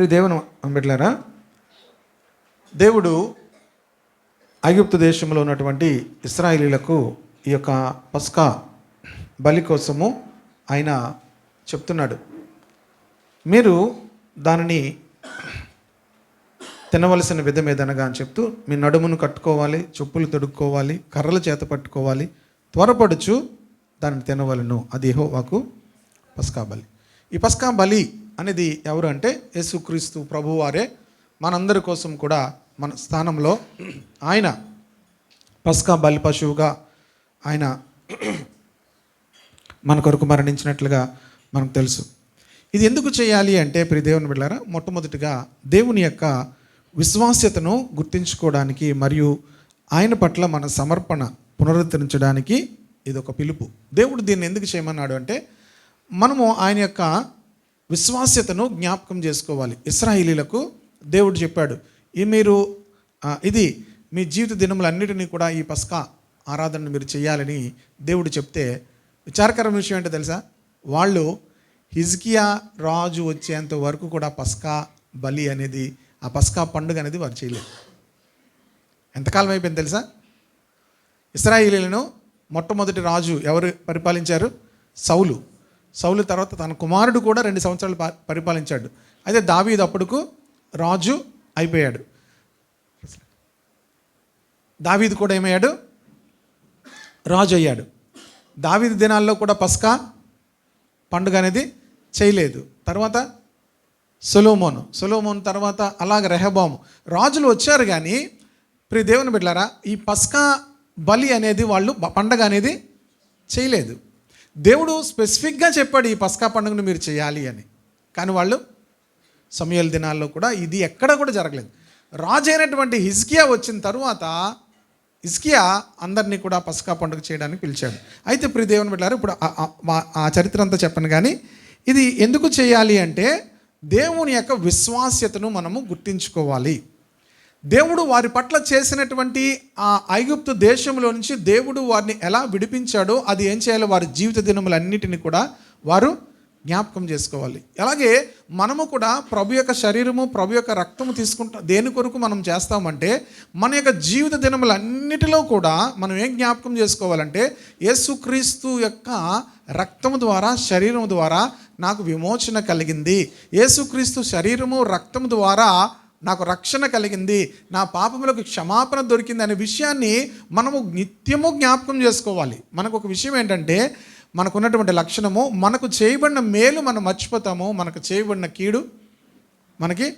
ప్రియ దేవుని బిడ్డలారా, దేవుడు ఐగుప్తు దేశంలో ఉన్నటువంటి ఇశ్రాయేలీయులకు ఈ యొక్క పస్కా బలి కోసము ఆయన చెప్తున్నాడు. మీరు దానిని తినవలసిన విధం ఏదనగా అని చెప్తూ, మీ నడుమును కట్టుకోవాలి, చెప్పులు తొడుక్కోవాలి, కర్రల చేత పట్టుకోవాలి, త్వరపడుచు దానిని తినవలను. అది యెహోవాకు పస్కా బలి. ఈ పస్కా బలి అనేది ఎవరు అంటే యేసుక్రీస్తు ప్రభువారే మనందరి కోసం కూడా మన స్థానంలో ఆయన పస్కా బలి పశువుగా ఆయన మన కొరకు మరణించినట్లుగా మనకు తెలుసు. ఇది ఎందుకు చేయాలి అంటే ప్రియ దేవుని బిడ్డలారా, మొట్టమొదటిగా దేవుని యొక్క విశ్వాస్యతను గుర్తించుకోవడానికి మరియు ఆయన పట్ల మన సమర్పణ పునరుద్ధరించడానికి ఇది ఒక పిలుపు. దేవుడు దీన్ని ఎందుకు చేయమన్నాడు అంటే మనము ఆయన యొక్క విశ్వాస్యతను జ్ఞాపకం చేసుకోవాలి. ఇశ్రాయేలీయులకు దేవుడు చెప్పాడు, ఇది మీ జీవిత దినములన్నిటినీ కూడా ఈ పస్కా ఆరాధనను మీరు చేయాలని దేవుడు చెప్తే, విచారకరమైన విషయం ఏంటో తెలుసా, వాళ్ళు హిజ్కియా రాజు వచ్చేంత వరకు కూడా పస్కా బలి అనేది, ఆ పస్కా పండుగ అనేది వారు చేయలేదు. ఎంతకాలం అయిపోయింది తెలుసా? ఇశ్రాయేలీయులను మొట్టమొదటి రాజు ఎవరు పరిపాలించారు? సౌలు తర్వాత తన కుమారుడు కూడా 2 సంవత్సరాలు పరిపాలించాడు. అయితే దావీదు అప్పుడుకు రాజు అయిపోయాడు. దావీదు కూడా ఏమయ్యాడు? రాజు అయ్యాడు. దావీదు దినాల్లో కూడా పస్కా పండుగ అనేది చేయలేదు. తర్వాత సొలొమోను తర్వాత అలాగ రెహబాము రాజులు వచ్చారు. కానీ ప్రియ దేవుని బిడ్డలారా, ఈ పస్కా బలి అనేది వాళ్ళు పండగ అనేది చేయలేదు. దేవుడు స్పెసిఫిక్గా చెప్పాడు ఈ పస్కా పండుగను మీరు చేయాలి అని. కానీ వాళ్ళు సమూయేలు దినాల్లో కూడా ఇది ఎక్కడ కూడా జరగలేదు. రాజు అయినటువంటి హిజ్కియా వచ్చిన తరువాత హిజ్కియా అందరినీ కూడా పస్కా పండుగ చేయడానికి పిలిచాడు. అయితే ప్రియ దేవుని బిడ్డలారా, ఇప్పుడు ఆ చరిత్ర అంతా చెప్పను. కానీ ఇది ఎందుకు చేయాలి అంటే దేవుని యొక్క విశ్వాస్యతను మనము గుర్తించుకోవాలి. దేవుడు వారి పట్ల చేసినటువంటి ఆ ఐగుప్తు దేశంలో నుంచి దేవుడు వారిని ఎలా విడిపించాడో అది ఏం చేయాలో వారి జీవిత దినములన్నిటిని కూడా వారు జ్ఞాపకం చేసుకోవాలి. అలాగే మనము కూడా ప్రభు యొక్క శరీరము, ప్రభు యొక్క రక్తము తీసుకుంటాం. దేని కొరకు మనం చేస్తామంటే మన యొక్క జీవిత దినములన్నిటిలో కూడా మనం ఏం జ్ఞాపకం చేసుకోవాలంటే యేసుక్రీస్తు యొక్క రక్తము ద్వారా, శరీరము ద్వారా నాకు విమోచన కలిగింది, యేసుక్రీస్తు శరీరము రక్తము ద్వారా నాకు రక్షణ కలిగింది, నా పాపములకు క్షమాపణ దొరికింది అనే విషయాన్ని మనము నిత్యము జ్ఞాపకం చేసుకోవాలి. మనకు ఒక విషయం ఏంటంటే, మనకున్నటువంటి లక్షణము, మనకు చేయబడిన మేలు మనం మర్చిపోతాము, మనకు చేయబడిన కీడు మనకి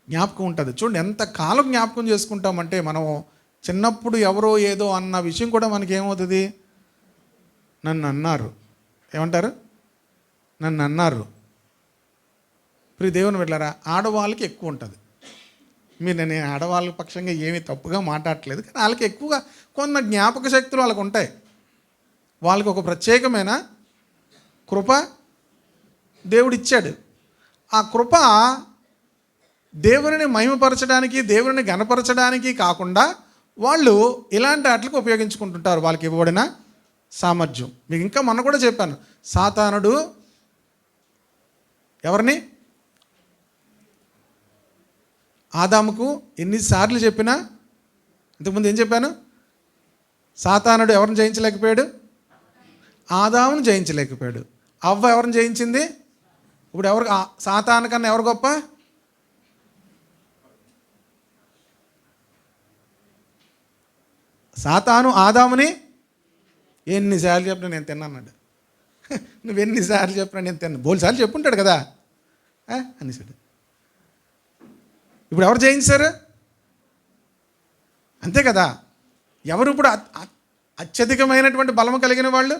జ్ఞాపకం ఉంటుంది. చూడండి ఎంత కాలం జ్ఞాపకం చేసుకుంటామంటే, మనం చిన్నప్పుడు ఎవరో ఏదో అన్న విషయం కూడా మనకి ఏమవుతుంది, నన్ను అన్నారు, ఏమంటారు, నన్ను అన్నారు. ప్రియ దేవుని బిడ్డలారా, ఆడవాళ్ళకి ఎక్కువ ఉంటుంది. నేను ఆడవాళ్ళ పక్షంగా ఏమీ తప్పుగా మాట్లాడట్లేదు, కానీ వాళ్ళకి ఎక్కువగా కొంత జ్ఞాపక శక్తులు వాళ్ళకు ఉంటాయి. వాళ్ళకి ఒక ప్రత్యేకమైన కృప దేవుడు ఇచ్చాడు. ఆ కృప దేవుని మహిమపరచడానికి, దేవుని ఘనపరచడానికి కాకుండా వాళ్ళు ఇలాంటి వాటికి ఉపయోగించుకుంటుంటారు వాళ్ళకి ఇవ్వబడిన సామర్థ్యం. మీకు ఇంకా మొన్న కూడా చెప్పాను, సాతానుడు ఎవరిని, ఆదాముకు ఎన్నిసార్లు చెప్పినా, ఇంతకుముందు ఏం చెప్పాను, సాతానుడు ఎవరిని జయించలేకపోయాడు? ఆదామును జయించలేకపోయాడు. అవ్వ ఎవరిని జయించింది? ఇప్పుడు ఎవరు సాతాను కన్నా ఎవరు గొప్ప? సాతాను ఆదాముని ఎన్నిసార్లు చెప్పినా నేను తిన్నాడు. నువ్వెన్నిసార్లు చెప్పినా నేను తిన్నా, బోల్సార్లు చెప్పుంటాడు కదా అనేసాడు. ఇప్పుడు ఎవరు జయించారు? అంతే కదా. ఎవరు ఇప్పుడు అత్యధికమైనటువంటి బలము కలిగిన వాళ్ళు?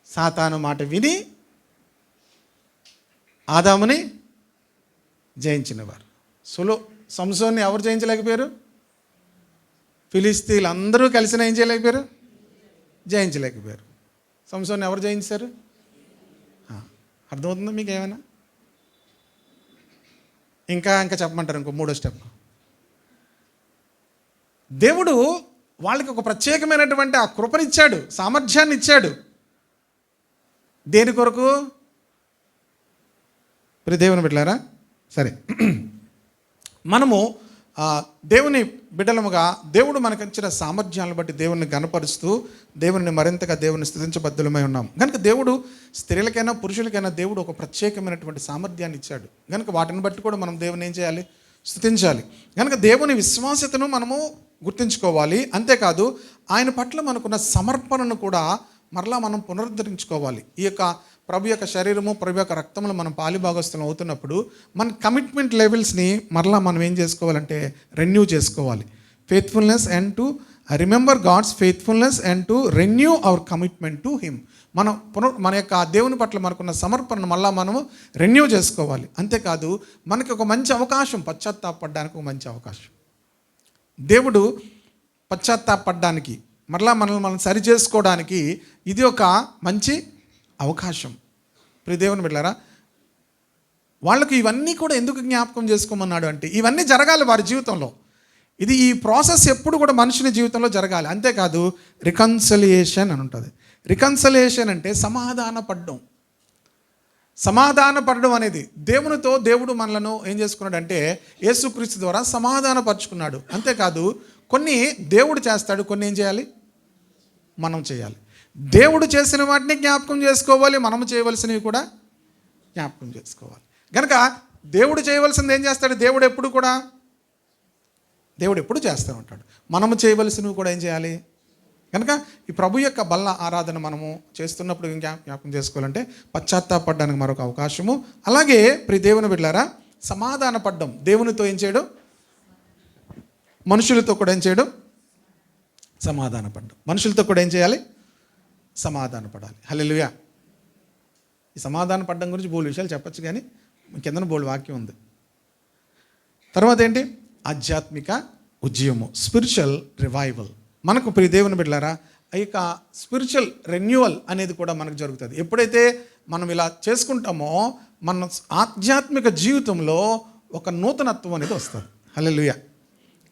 సాతాను మాట విని ఆదాముని జయించినవారు. సంసోన్ని ఎవరు జయించలేకపోయారు? ఫిలిస్తీన్లు అందరూ కలిసిన ఏం చేయలేకపోయారు? జయించలేకపోయారు. సంసోన్ని ఎవరు జయించారు? అర్థమవుతుందా మీకు ఏమైనా? ఇంకా చెప్పమంటారు ఇంకో 3వ స్టెప్. దేవుడు వాళ్ళకి ఒక ప్రత్యేకమైనటువంటి ఆ కృపనిచ్చాడు, సామర్థ్యాన్ని ఇచ్చాడు. దేని కొరకు? ప్రియ దేవుని బిడ్డలారా, సరే మనము దేవుని బిడ్డలముగా దేవుడు మనకు ఇచ్చిన సామర్థ్యాలను బట్టి దేవుని గణపరుస్తూ దేవుని మరింతగా దేవుని స్తుతించబద్ధులమై ఉన్నాం. కనుక దేవుడు స్త్రీలకైనా పురుషులకైనా దేవుడు ఒక ప్రత్యేకమైనటువంటి సామర్థ్యాన్ని ఇచ్చాడు. కనుక వాటిని బట్టి కూడా మనం దేవుని ఏం చేయాలి? స్తుతించాలి. కనుక దేవుని విశ్వాస్యతను మనము గుర్తుంచుకోవాలి. అంతేకాదు ఆయన పట్ల మనకున్న సమర్పణను కూడా మరలా మనం పునరుద్ధరించుకోవాలి. ఈ యొక్క ప్రభు యొక్క శరీరము, ప్రభు యొక్క రక్తంలో మనం పాలిభాగస్తులం అవుతున్నప్పుడు మన కమిట్మెంట్ లెవెల్స్ని మరలా మనం ఏం చేసుకోవాలంటే రెన్యూ చేసుకోవాలి. Faithfulness and to remember God's faithfulness and to renew our commitment to him. మన యొక్క దేవుని పట్ల మనకున్న సమర్పణను మళ్ళా మనము రెన్యూ చేసుకోవాలి. అంతేకాదు మనకి ఒక మంచి అవకాశం, పశ్చాత్తాపడడానికి ఒక మంచి అవకాశం. దేవుడు పశ్చాత్తాపడడానికి మరలా మనల్ని మనం సరి చేసుకోవడానికి ఇది ఒక మంచి అవకాశం. ప్రియ దేవుని బిడ్డలారా, వాళ్ళకు ఇవన్నీ కూడా ఎందుకు జ్ఞాపకం చేసుకోమన్నాడు అంటే ఇవన్నీ జరగాలి వారి జీవితంలో. ఈ ప్రాసెస్ ఎప్పుడు కూడా మనుషుని జీవితంలో జరగాలి. అంతేకాదు రికన్సిలియేషన్ అని ఉంటుంది. రికన్సిలియేషన్ అంటే సమాధానపడడం అనేది దేవునితో దేవుడు మనలను ఏం చేసుకున్నాడు అంటే యేసుక్రీస్తు ద్వారా సమాధానపరుచుకున్నాడు. అంతేకాదు కొన్ని దేవుడు చేస్తాడు, కొన్ని ఏం చేయాలి? మనం చేయాలి. దేవుడు చేసిన వాటిని జ్ఞాపకం చేసుకోవాలి, మనము చేయవలసినవి కూడా జ్ఞాపకం చేసుకోవాలి. కనుక దేవుడు చేయవలసింది ఏం చేస్తాడు? దేవుడు ఎప్పుడు చేస్తూ ఉంటాడు. మనము చేయవలసినవి కూడా ఏం చేయాలి? కనుక ఈ ప్రభు యొక్క బల్ల ఆరాధన మనము చేస్తున్నప్పుడు జ్ఞాపకం చేసుకోవాలంటే పశ్చాత్తాపడడానికి మరొక అవకాశము. అలాగే ప్రియ దేవుని బిడ్డలారా, సమాధానపడడం, దేవునితో ఏం చేయడం, మనుషులతో కూడా ఏం చేయడం, సమాధానపడడం. మనుషులతో కూడా ఏం చేయాలి? సమాధానపడాలి. హల్లెలూయా. ఈ సమాధానపడడం గురించి బోల్డ్ విషయాలు చెప్పచ్చు, కానీ కిందన బోల్డ్ వాక్యం ఉంది. తర్వాత ఏంటి? ఆధ్యాత్మిక ఉద్యమం, స్పిరిచువల్ రివైవల్. మనకు ప్రియ దేవుని బిడ్డలారా, ఈ యొక్క స్పిరిచువల్ రెన్యువల్ అనేది కూడా మనకు జరుగుతుంది. ఎప్పుడైతే మనం ఇలా చేసుకుంటామో మన ఆధ్యాత్మిక జీవితంలో ఒక నూతనత్వం అనేది వస్తుంది. హల్లెలూయా.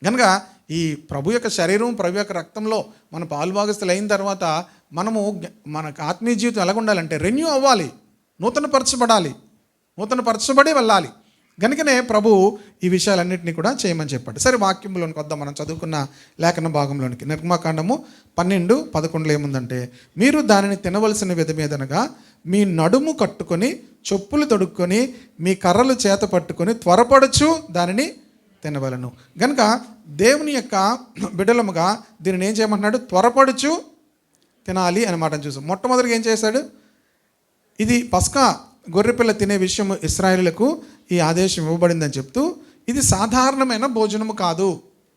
కనుక ఈ ప్రభు యొక్క శరీరం, ప్రభు యొక్క రక్తంలో మన పాలుభాగస్తులు అయిన తర్వాత మనము మనకు ఆత్మీయ జీవితం ఎలాగ ఉండాలంటే రెన్యూ అవ్వాలి, నూతనపరచబడి వెళ్ళాలి. కనుకనే ప్రభు ఈ విషయాలన్నింటినీ కూడా చేయమని చెప్పాడు. సరే, వాక్యంలోనికి వద్దాం. మనం చదువుకున్న లేఖన భాగంలోనికి నిర్గమకాండము 12:11 ఏముందంటే, మీరు దానిని తినవలసిన విధమేదనగా మీ నడుము కట్టుకొని చెప్పులు తొడుక్కొని మీ కర్రలు చేత పట్టుకొని త్వరపడుచు దానిని తినవలను. కనుక దేవుని యొక్క బిడ్డలముగా దీనిని ఏం చేయమంటున్నాడు? త్వరపడుచు తినాలి అని మాట చూసాం. మొట్టమొదటిగా ఏం చేశాడు? ఇది పస్కా గొర్రెపిల్ల తినే విషయం ఇశ్రాయేలులకు ఈ ఆదేశం ఇవ్వబడిందని చెప్తూ, ఇది సాధారణమైన భోజనము కాదు.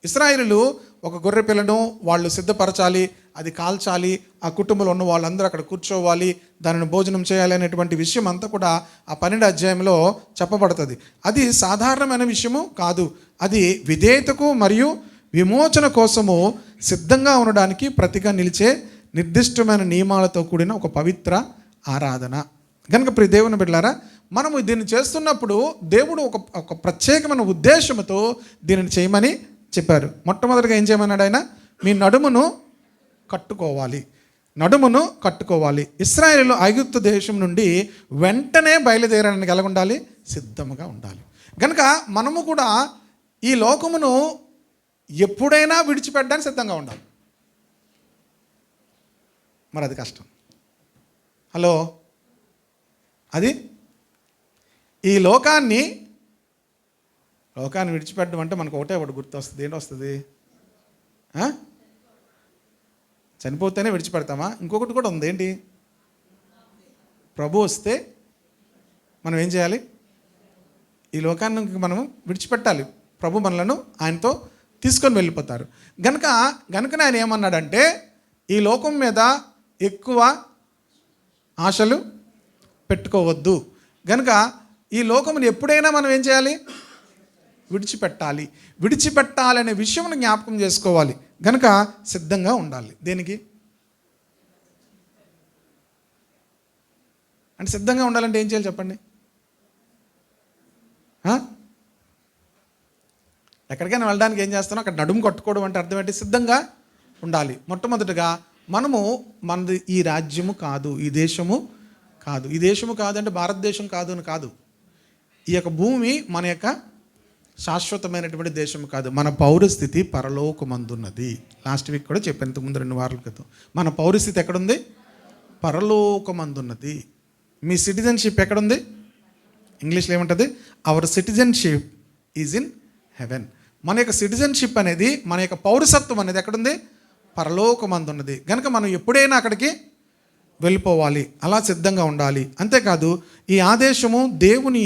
ఇశ్రాయేలులు ఒక గొర్రెపిల్లను వాళ్ళు సిద్ధపరచాలి, అది కాల్చాలి, ఆ కుటుంబంలో ఉన్న వాళ్ళందరూ అక్కడ కూర్చోవాలి, దానిని భోజనం చేయాలి అనేటువంటి విషయం అంతా కూడా ఆ 12వ అధ్యాయంలో చెప్పబడుతుంది. అది సాధారణమైన విషయము కాదు. అది విధేయతకు మరియు విమోచన కోసము సిద్ధంగా ఉండడానికి ప్రతిగా నిలిచే నిర్దిష్టమైన నియమాలతో కూడిన ఒక పవిత్ర ఆరాధన. కనుక ప్రియ దేవుని బిడ్డలారా, మనము దీన్ని చేస్తున్నప్పుడు దేవుడు ఒక ప్రత్యేకమైన ఉద్దేశంతో దీనిని చేయమని చెప్పారు. మొట్టమొదటిగా ఏం చేయమన్నాడు ఆయన? మీ నడుమును కట్టుకోవాలి. ఇశ్రాయేలు ఐగుప్తు దేశం నుండి వెంటనే బయలుదేరడానికి ఎలా ఉండాలి? సిద్ధముగా ఉండాలి. కనుక మనము కూడా ఈ లోకమును ఎప్పుడైనా విడిచిపెట్టడానికి సిద్ధంగా ఉండాలి. మరి అది కష్టం. హలో, అది ఈ లోకాన్ని విడిచిపెట్టడం అంటే మనకు ఒకటి గుర్తొస్తుంది. ఏంటి వస్తుంది? చనిపోతేనే విడిచిపెడతామా? ఇంకొకటి కూడా ఉంది. ఏంటి? ప్రభు వస్తే మనం ఏం చేయాలి? ఈ లోకాన్ని మనం విడిచిపెట్టాలి. ప్రభు మనలను ఆయనతో తీసుకొని వెళ్ళిపోతారు. గనుకనే ఆయన ఏమన్నాడంటే, ఈ లోకం మీద ఎక్కువ ఆశలు పెట్టుకోవద్దు. కనుక ఈ లోకమును ఎప్పుడైనా మనం ఏం చేయాలి? విడిచిపెట్టాలనే విషయం జ్ఞాపకం చేసుకోవాలి. కనుక సిద్ధంగా ఉండాలి. దేనికి? అంటే సిద్ధంగా ఉండాలంటే ఏం చేయాలి చెప్పండి? ఎక్కడికైనా వెళ్ళడానికి ఏం చేస్తానో అక్కడ నడుము కట్టుకోవడం అంటే అర్థం ఏంటి? సిద్ధంగా ఉండాలి. మొట్టమొదటిగా మనది ఈ రాజ్యము కాదు, ఈ దేశము కాదు. ఈ దేశము కాదు అంటే భారతదేశం కాదు అని కాదు. ఈ యొక్క భూమి మన యొక్క శాశ్వతమైనటువంటి దేశం కాదు. మన పౌరస్థితి పరలోకమందున్నది. లాస్ట్ వీక్ కూడా చెప్పాను, ఇంతకుముందు 2 వారాల క్రితం. మన పౌరస్థితి ఎక్కడుంది? పరలోకమందున్నది. మీ సిటిజన్షిప్ ఎక్కడుంది? ఇంగ్లీష్లో ఏముంటుంది? Hour citizenship is in heaven. మన యొక్క సిటిజన్షిప్ అనేది, మన యొక్క పౌరసత్వం అనేది ఎక్కడుంది? పరలోకమందున్నది. కనుక మనం ఎప్పుడైనా అక్కడికి వెళ్ళిపోవాలి, అలా సిద్ధంగా ఉండాలి. అంతేకాదు ఈ ఆదేశము దేవుని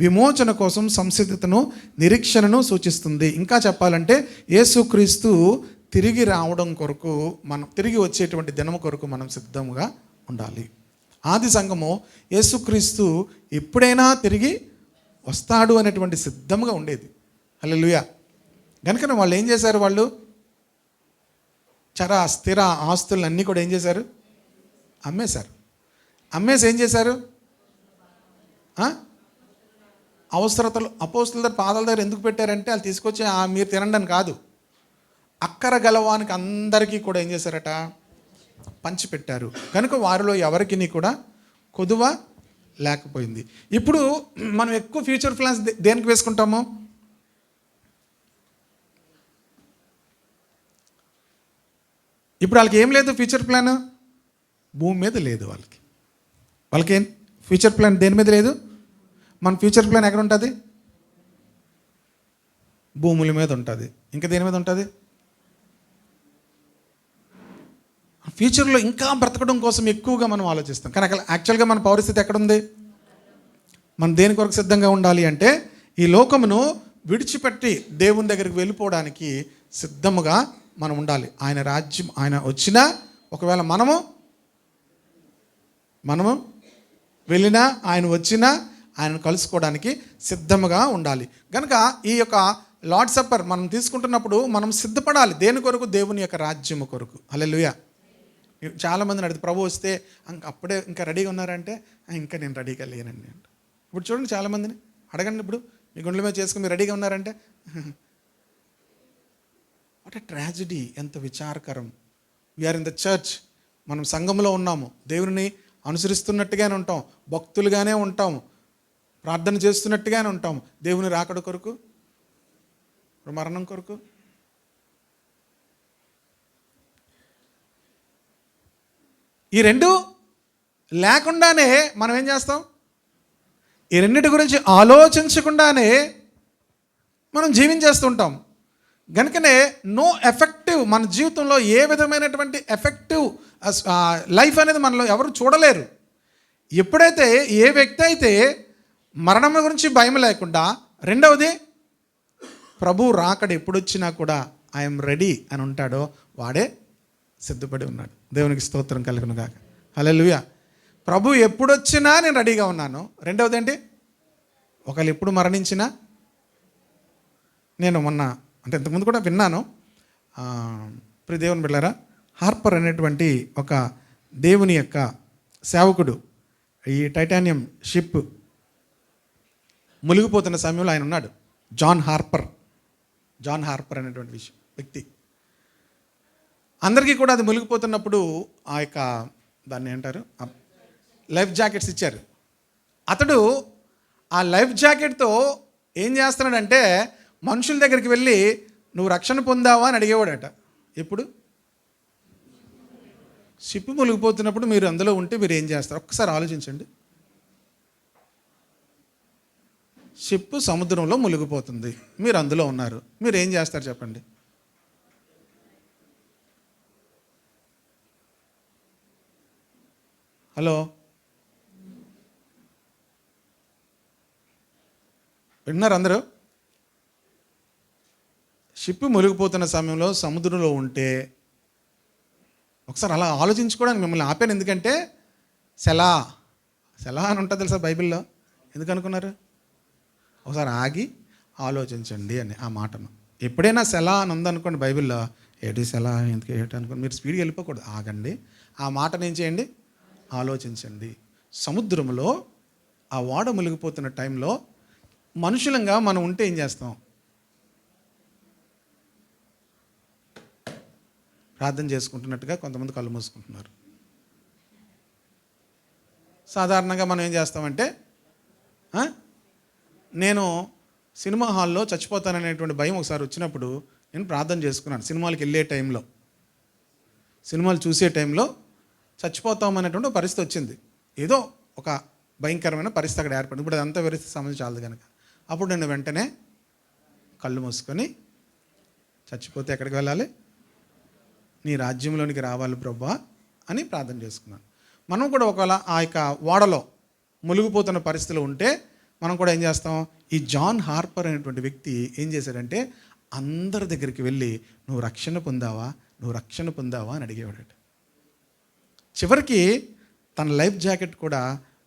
విమోచన కోసం సంసిద్ధతను, నిరీక్షణను సూచిస్తుంది. ఇంకా చెప్పాలంటే యేసుక్రీస్తు తిరిగి రావడం కొరకు, మనం తిరిగి వచ్చేటువంటి దినము కొరకు మనం సిద్ధంగా ఉండాలి. ఆది సంఘము యేసుక్రీస్తు ఎప్పుడైనా తిరిగి వస్తాడు అనేటువంటి సిద్ధంగా ఉండేది. హల్లెలూయా. కనుక వాళ్ళు ఏం చేశారు? వాళ్ళు స్థిర ఆస్తులన్నీ కూడా ఏం చేశారు? అమ్మేశారు. అమ్మేసి ఏం చేశారు? అవసరతలు అపోస్తుల దగ్గర, పాదాల దగ్గర ఎందుకు పెట్టారంటే వాళ్ళు తీసుకొచ్చి మీరు తినండి అని కాదు, అక్కర గలవానికి అందరికీ కూడా ఏం చేశారట? పంచిపెట్టారు. కనుక వారిలో ఎవరికి కూడా కొదువ లేకపోయింది. ఇప్పుడు మనం ఎక్కువ ఫ్యూచర్ ప్లాన్స్ దేనికి వేసుకుంటాము? ఇప్పుడు వాళ్ళకి ఏం లేదు ఫ్యూచర్ ప్లాన్, భూమి మీద లేదు. వాళ్ళకి ఏం ఫ్యూచర్ ప్లాన్ దేని మీద లేదు? మన ఫ్యూచర్ ప్లాన్ ఎక్కడ ఉంటుంది? భూముల మీద ఉంటుంది. ఇంకా దేని మీద ఉంటుంది? ఫ్యూచర్లో ఇంకా బ్రతకడం కోసం ఎక్కువగా మనం ఆలోచిస్తాం. కానీ అక్కడ యాక్చువల్గా మన పౌరస్థితి ఎక్కడుంది? మనం దేని కొరకు సిద్ధంగా ఉండాలి అంటే ఈ లోకమును విడిచిపెట్టి దేవుని దగ్గరికి వెళ్ళిపోవడానికి సిద్ధముగా మనం ఉండాలి. ఆయన రాజ్యం, ఆయన వచ్చినా, ఒకవేళ మనము వెళ్ళినా, ఆయన వచ్చినా ఆయనను కలుసుకోవడానికి సిద్ధముగా ఉండాలి. కనుక ఈ యొక్క లార్డ్ సప్పర్ మనం తీసుకుంటున్నప్పుడు మనం సిద్ధపడాలి. దేని కొరకు? దేవుని యొక్క రాజ్యము కొరకు. హల్లెలూయా. చాలామందిని అడిగితే ప్రభు వస్తే అప్పుడే ఇంకా రెడీగా ఉన్నారంటే ఇంకా నేను రెడీగా లేనండి. ఇప్పుడు చూడండి, చాలామందిని అడగండి, ఇప్పుడు మీ గుండెల మీద చేసుకుని మీరు రెడీగా ఉన్నారంటే వాట్ ఎ ట్రాజడీ, ఎంత విచారకరం. వీఆర్ ఇన్ ద చర్చ్, మనం సంఘంలో ఉన్నాము, దేవుని అనుసరిస్తున్నట్టుగానే ఉంటాం, భక్తులుగానే ఉంటాము, ప్రార్థన చేస్తున్నట్టుగానే ఉంటాము. దేవుని రాకడ కొరకు, మరణం కొరకు. ఈ రెండు లేకుండానే మనం ఏం చేస్తాం? ఈ రెండింటి గురించి ఆలోచించకుండానే మనం జీవించేస్తుంటాం. కనుకనే నో ఎఫెక్టివ్, మన జీవితంలో ఏ విధమైనటువంటి ఎఫెక్టివ్ లైఫ్ అనేది మనలో ఎవరు చూడలేరు. ఎప్పుడైతే ఏ వ్యక్తి అయితే మరణం గురించి భయం లేకుండా, రెండవది ప్రభు రాకడ ఎప్పుడొచ్చినా కూడా ఐఎమ్ రెడీ అని ఉంటాడో వాడే సిద్ధపడి ఉన్నాడు. దేవునికి స్తోత్రం కలుగును గాక. హల్లెలూయా. ప్రభు ఎప్పుడొచ్చినా నేను రెడీగా ఉన్నాను. రెండవది ఏంటి? ఒకళ్ళు ఎప్పుడు మరణించినా, నేను మొన్న అంటే ఇంతకుముందు కూడా విన్నాను, ప్రియ దేవుని బిడ్డలారా, హార్పర్ అనేటువంటి ఒక దేవుని యొక్క సేవకుడు ఈ టైటానియం షిప్ మునిగిపోతున్న సమయంలో ఆయన ఉన్నాడు. జాన్ హార్పర్ అనేటువంటి వ్యక్తి. అందరికీ కూడా అది మునిగిపోతున్నప్పుడు ఆ యొక్క దాన్ని ఏంటారు, లైఫ్ జాకెట్స్ ఇచ్చారు. అతడు ఆ లైఫ్ జాకెట్తో ఏం చేస్తున్నాడంటే మనుషుల దగ్గరికి వెళ్ళి నువ్వు రక్షణ పొందావా అని అడిగేవాడట. ఎప్పుడు? షిప్ మునిగిపోతున్నప్పుడు మీరు అందులో ఉంటే మీరు ఏం చేస్తారు? ఒక్కసారి ఆలోచించండి. షిప్ సముద్రంలో మునిగిపోతుంది, మీరు అందులో ఉన్నారు, మీరు ఏం చేస్తారు చెప్పండి? హలో, విన్నారు అందరూ? షిప్ మునిగిపోతున్న సమయంలో సముద్రంలో ఉంటే ఒకసారి అలా ఆలోచించుకోవడానికి మిమ్మల్ని ఆపాను. ఎందుకంటే సెలా అని ఉంటుంది తెలుసా బైబిల్లో. ఎందుకు అనుకున్నారు? ఒకసారి ఆగి ఆలోచించండి అని ఆ మాటను. ఎప్పుడైనా సెలా అని ఉందనుకోండి బైబిల్లో, ఏటి సెలా ఎందుకు ఏటి అనుకోండి, మీరు స్పీడ్గా వెళ్ళిపోకూడదు. ఆగండి, ఆ మాటను ఏం చేయండి? ఆలోచించండి. సముద్రంలో ఆ ఓడ మునిగిపోతున్న టైంలో మనుషులంగా మనం ఉంటే ఏం చేస్తాం? ప్రార్థన చేసుకుంటున్నట్టుగా కొంతమంది కళ్ళు మూసుకుంటున్నారు. సాధారణంగా మనం ఏం చేస్తామంటే నేను సినిమా హాల్లో చచ్చిపోతాననేటువంటి భయం ఒకసారి వచ్చినప్పుడు నేను ప్రార్థన చేసుకున్నాను. సినిమాలకు వెళ్ళే టైంలో, సినిమాలు చూసే టైంలో చచ్చిపోతామనేటువంటి పరిస్థితి వచ్చింది. ఏదో ఒక భయంకరమైన పరిస్థితి అక్కడ ఏర్పడింది. ఇప్పుడు అదంతా వివరిస్తే సమస్య చాలదు కనుక అప్పుడు నేను వెంటనే కళ్ళు మూసుకొని, చచ్చిపోతే ఎక్కడికి వెళ్ళాలి? నీ రాజ్యంలోనికి రావాలి ప్రభువా అని ప్రార్థన చేసుకున్నాను. మనం కూడా ఒకవేళ ఆ యొక్క ఓడలో మునిగిపోతున్న పరిస్థితిలో ఉంటే మనం కూడా ఏం చేస్తాం? ఈ జాన్ హార్పర్ అనేటువంటి వ్యక్తి ఏం చేశాడంటే అందరి దగ్గరికి వెళ్ళి నువ్వు రక్షణ పొందావా, నువ్వు రక్షణ పొందావా అని అడిగేవాడట. చివరికి తన లైఫ్ జాకెట్ కూడా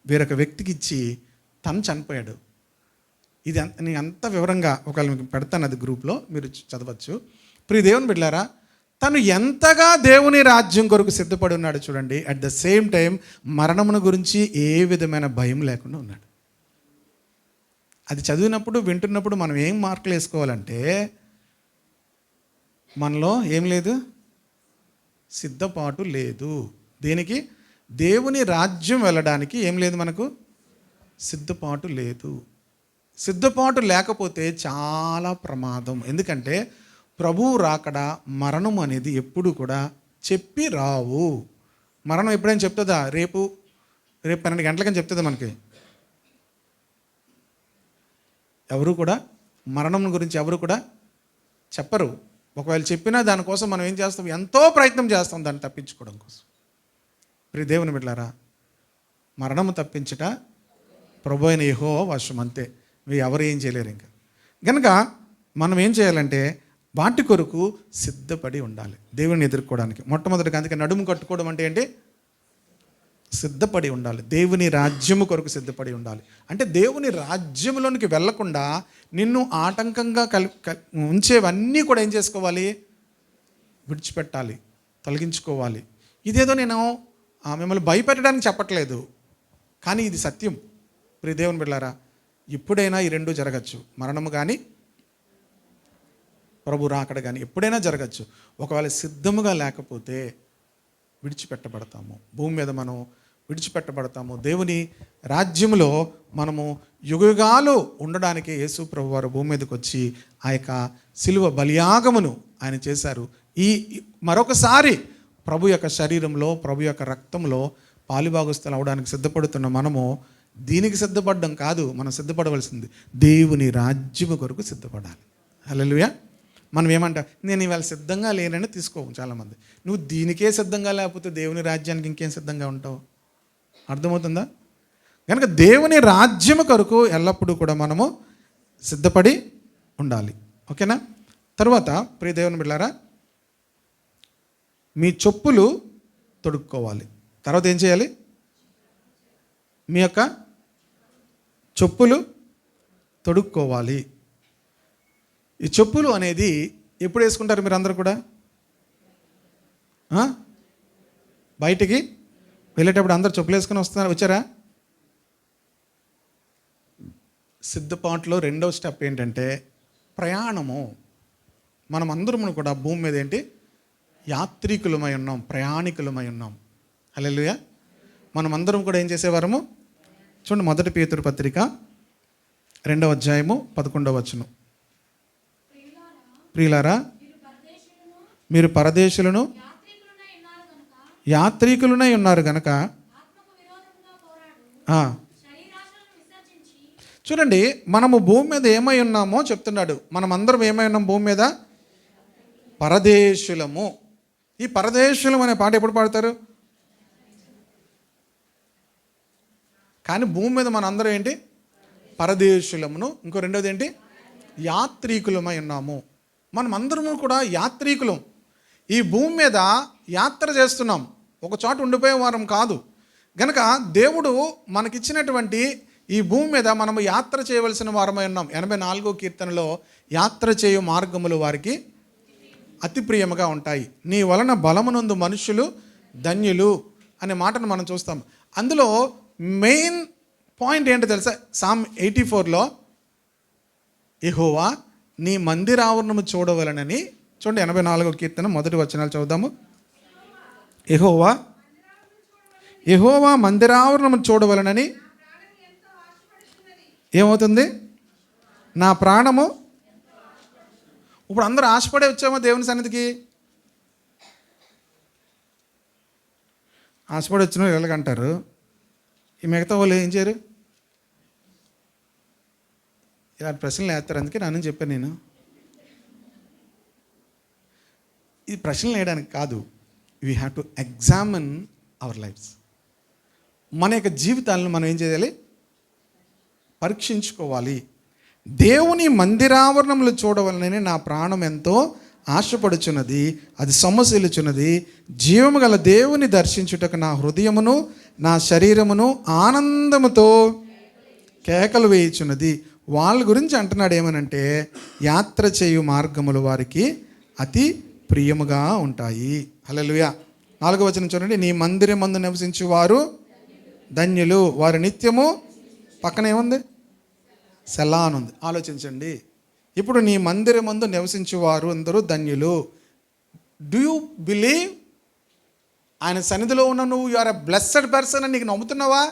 వేరొక వ్యక్తికి ఇచ్చి తను చనిపోయాడు. ఇది నేను అంత వివరంగా ఒకవేళ మీకు పెడతాను, అది గ్రూప్లో మీరు చదవచ్చు. ప్రియ దేవుని బిడ్డలారా, తను ఎంతగా దేవుని రాజ్యం కొరకు సిద్ధపడి ఉన్నాడు చూడండి. అట్ ద సేమ్ టైం మరణమును గురించి ఏ విధమైన భయం లేకుండా ఉన్నాడు. అది చదివినప్పుడు వింటున్నప్పుడు మనం ఏం మార్కులు వేసుకోవాలంటే, మనలో ఏం లేదు? సిద్ధపాటు లేదు. దేనికి? దేవుని రాజ్యం వెళ్ళడానికి ఏం లేదు, మనకు సిద్ధపాటు లేదు. సిద్ధపాటు లేకపోతే చాలా ప్రమాదం. ఎందుకంటే ప్రభువు రాకడ, మరణం అనేది ఎప్పుడు కూడా చెప్పి రావు. మరణం ఎప్పుడైనా చెప్తుందా? రేపు 12 గంటలకని చెప్తుందా మనకి? ఎవరు కూడా మరణం గురించి ఎవరు కూడా చెప్పరు. ఒకవేళ చెప్పినా దానికోసం మనం ఏం చేస్తాం? ఎంతో ప్రయత్నం చేస్తాం దాన్ని తప్పించుకోవడం కోసం. ప్రియ దేవుని బిడ్డలారా, మరణము తప్పించట ప్రభు అయిన యెహోవా వశం, అంతే. మీరు ఎవరు ఏం చేయలేరు. ఇంకా కనుక మనం ఏం చేయాలంటే వాటి కొరకు సిద్ధపడి ఉండాలి దేవుని ఎదుర్కోవడానికి. మొట్టమొదటిగా అందుకే నడుము కట్టుకోవడం అంటే ఏంటి? సిద్ధపడి ఉండాలి. దేవుని రాజ్యము కొరకు సిద్ధపడి ఉండాలి. అంటే దేవుని రాజ్యంలోనికి వెళ్లకుండా నిన్ను ఆటంకంగా ఉంచేవన్నీ కూడా ఏం చేసుకోవాలి? విడిచిపెట్టాలి, తొలగించుకోవాలి. ఇదేదో నేను మిమ్మల్ని భయపెట్టడానికి చెప్పట్లేదు, కానీ ఇది సత్యం. ప్రియ దేవుని బిడ్డలారా, ఎప్పుడైనా ఈ రెండు జరగచ్చు. మరణము కానీ ప్రభు రాకడ కానీ ఎప్పుడైనా జరగచ్చు. ఒకవేళ సిద్ధముగా లేకపోతే విడిచిపెట్టబడతాము. భూమి మీద మనం విడిచిపెట్టబడతాము. దేవుని రాజ్యంలో మనము యుగయుగాలు ఉండడానికి యేసు ప్రభు వారు భూమి మీదకి వచ్చి ఆ యొక్క సిలువ బలియాగమును ఆయన చేశారు. ఈ మరొకసారి ప్రభు యొక్క శరీరంలో, ప్రభు యొక్క రక్తంలో పాలుభాగస్తులు అవడానికి సిద్ధపడుతున్న మనము దీనికి సిద్ధపడడం కాదు, మనం సిద్ధపడవలసింది దేవుని రాజ్యము కొరకు సిద్ధపడాలి. హల్లెలూయా. మనం ఏమంటాం? నేను ఇవాళ సిద్ధంగా లేనని తీసుకోవు చాలామంది. నువ్వు దీనికే సిద్ధంగా లేకపోతే దేవుని రాజ్యానికి ఇంకేం సిద్ధంగా ఉంటావు? అర్థమవుతుందా? కనుక దేవుని రాజ్యము కొరకు ఎల్లప్పుడూ కూడా మనము సిద్ధపడి ఉండాలి. ఓకేనా? తర్వాత ప్రియ దేవుని బిడ్డలారా, మీ చెప్పులు తొడుక్కోవాలి. తర్వాత ఏం చేయాలి? మీ యొక్క చెప్పులు తొడుక్కోవాలి. ఈ చెప్పులు అనేది ఎప్పుడు వేసుకుంటారు మీరు అందరూ కూడా? బయటికి వెళ్ళేటప్పుడు అందరు చెప్పులు వేసుకొని వచ్చారా? సిద్ధపాటులో రెండవ స్టెప్ ఏంటంటే ప్రయాణము. మనం అందరము కూడా భూమి మీద ఏంటి? యాత్రికులమై ఉన్నాం, ప్రయాణికులమై ఉన్నాం. హల్లెలూయా. మనం అందరం కూడా ఏం చేసేవారము? చూడండి, 1 పేతురు పత్రిక 2వ అధ్యాయము 11వ వచనం. ప్రియులారా, మీరు పరదేశులను యాత్రికులనై ఉన్నారు గనక. చూడండి, మనము భూమి మీద ఏమై ఉన్నామో చెప్తున్నాడు. మనం అందరం ఏమై ఉన్నాం భూమి మీద? పరదేశులము. ఈ పరదేశులం అనే పాట ఎప్పుడు పాడతారు? కానీ భూమి మీద మన అందరం ఏంటి? పరదేశులమును. ఇంకో రెండోది ఏంటి? యాత్రికులమై ఉన్నాము. మనం అందరము కూడా యాత్రికులం. ఈ భూమి మీద యాత్ర చేస్తున్నాం, ఒక చోట ఉండిపోయే వారం కాదు. గనక దేవుడు మనకిచ్చినటువంటి ఈ భూమి మీద మనము యాత్ర చేయవలసిన వారమై ఉన్నాం. 84వ కీర్తనలో యాత్ర చేయు మార్గములు వారికి అతి ప్రియముగా ఉంటాయి, నీ వలన బలమునందు మనుషులు ధన్యులు అనే మాటను మనం చూస్తాం. అందులో మెయిన్ పాయింట్ ఏంటో తెలుసా? సామ్ 84లో యెహోవా నీ మందిరావరణము చూడవలనని. చూడండి, 84వ కీర్తన మొదటి వచనాలు చదువుదాము. యెహోవా మందిరావరణము చూడవలనని ఏమవుతుంది? నా ప్రాణము. ఇప్పుడు అందరూ ఆశపడే వచ్చామో దేవుని సన్నిధికి? ఆశపడి వచ్చిన వీళ్ళకంటారు, ఈ మిగతా వాళ్ళు ఏం చేయరు? ఇలాంటి ప్రశ్నలు వేస్తారు. అందుకే నన్ను చెప్పాను నేను, ఈ ప్రశ్నలు వేయడానికి కాదు, we have to examine our lives. మన యొక్క జీవితాలను మనం ఏం చేయాలి? పరీక్షించుకోవాలి. దేవుని మందిరావరణములు చూడవలనని నా ప్రాణం ఎంతో ఆశపడుచున్నది, అది సొమ్మసిల్లుచున్నది. జీవము గల దేవుని దర్శించుటకు నా హృదయమును నా శరీరమును ఆనందముతో కేకలు వేయుచున్నది. వాళ్ళ గురించి అంటున్నాడు ఏమనంటే, యాత్ర చేయు మార్గములు వారికి అతి ప్రియముగా ఉంటాయి. హల్లెలూయా. 4వ వచనం చూడండి. నీ మందిరమందు నివసించు వారు ధన్యులు, వారు నిత్యము. పక్కన ఏముంది? సెలా అని ఉంది. ఆలోచించండి. ఇప్పుడు నీ మందిరమందు నివసించు వారు అందరూ ధన్యులు. Do you believe? ఆయన సన్నిధిలో ఉన్న నువ్వు you are a blessed person అని నీకు నమ్ముతున్నావా?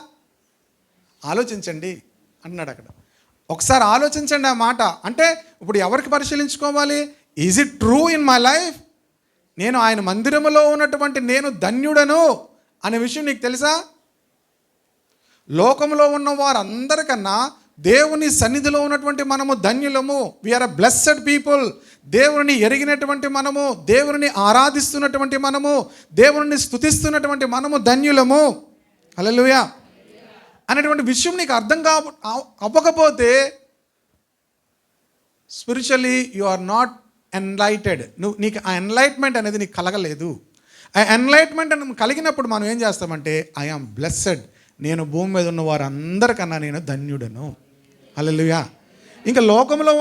ఆలోచించండి అంటున్నాడు అక్కడ. ఒకసారి ఆలోచించండి ఆ మాట. అంటే ఇప్పుడు ఎవరికి పరిశీలించుకోవాలి? Is it true in my life? నేను ఆయన మందిరములో ఉన్నటువంటి నేను ధన్యుడను అనే విషయం నీకు తెలుసా? లోకంలో ఉన్న వారందరికన్నా దేవుని సన్నిధిలో ఉన్నటువంటి మనము ధన్యులము. We are a blessed people. దేవుని ఎరిగినటువంటి మనము, దేవుని ఆరాధిస్తున్నటువంటి మనము, దేవుని స్తుతిస్తున్నటువంటి మనము ధన్యులము. హల్లెలూయా అనేటువంటి విషయం నీకు అర్థం అవ్వకపోతే spiritually you are not enlightened. నీకు ఆ ఎన్లైట్మెంట్ అనేది నీకు కలగలేదు. ఆ ఎన్లైట్మెంట్ అని కలిగినప్పుడు మనం ఏం చేస్తామంటే, ఐ ఆమ్ బ్లెస్సెడ్, నేను భూమి మీద ఉన్న వారందరికన్నా నేను ధన్యుడను. హల్లెలూయా. ఇంకా లోకంలో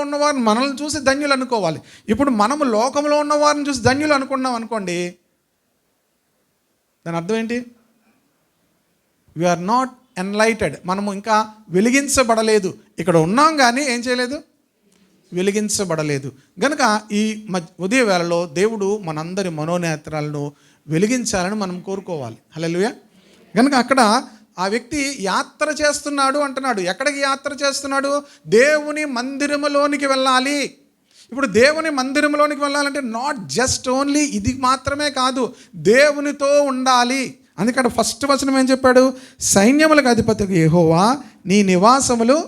ఉన్నవారు మనల్ని చూసి ధన్యులు అనుకోవాలి. ఇప్పుడు మనము లోకంలో ఉన్నవారిని చూసి ధన్యులు అనుకున్నాం అనుకోండి, దాని అర్థం ఏంటి? We are not enlightened. మనము ఇంకా వెలిగించబడలేదు. ఇక్కడ ఉన్నాం కానీ ఏం చేయలేదు? వెలిగించబడలేదు. గనుక ఈ ఉదయ వేళలో దేవుడు మనందరి మనోనేత్రాలను వెలిగించాలని మనం కోరుకోవాలి. హల్లెలూయా. గనుక అక్కడ ఆ వ్యక్తి యాత్ర చేస్తున్నాడు అంటున్నాడు. ఎక్కడికి యాత్ర చేస్తున్నాడు? దేవుని మందిరములోనికి వెళ్ళాలి. ఇప్పుడు దేవుని మందిరంలోనికి వెళ్ళాలంటే నాట్ జస్ట్ ఓన్లీ ఇది మాత్రమే కాదు, దేవునితో ఉండాలి. అందుకని ఫస్ట్ వచనం ఏం చెప్పాడు? సైన్యములకు అధిపతికి యెహోవా నీ నివాసములు.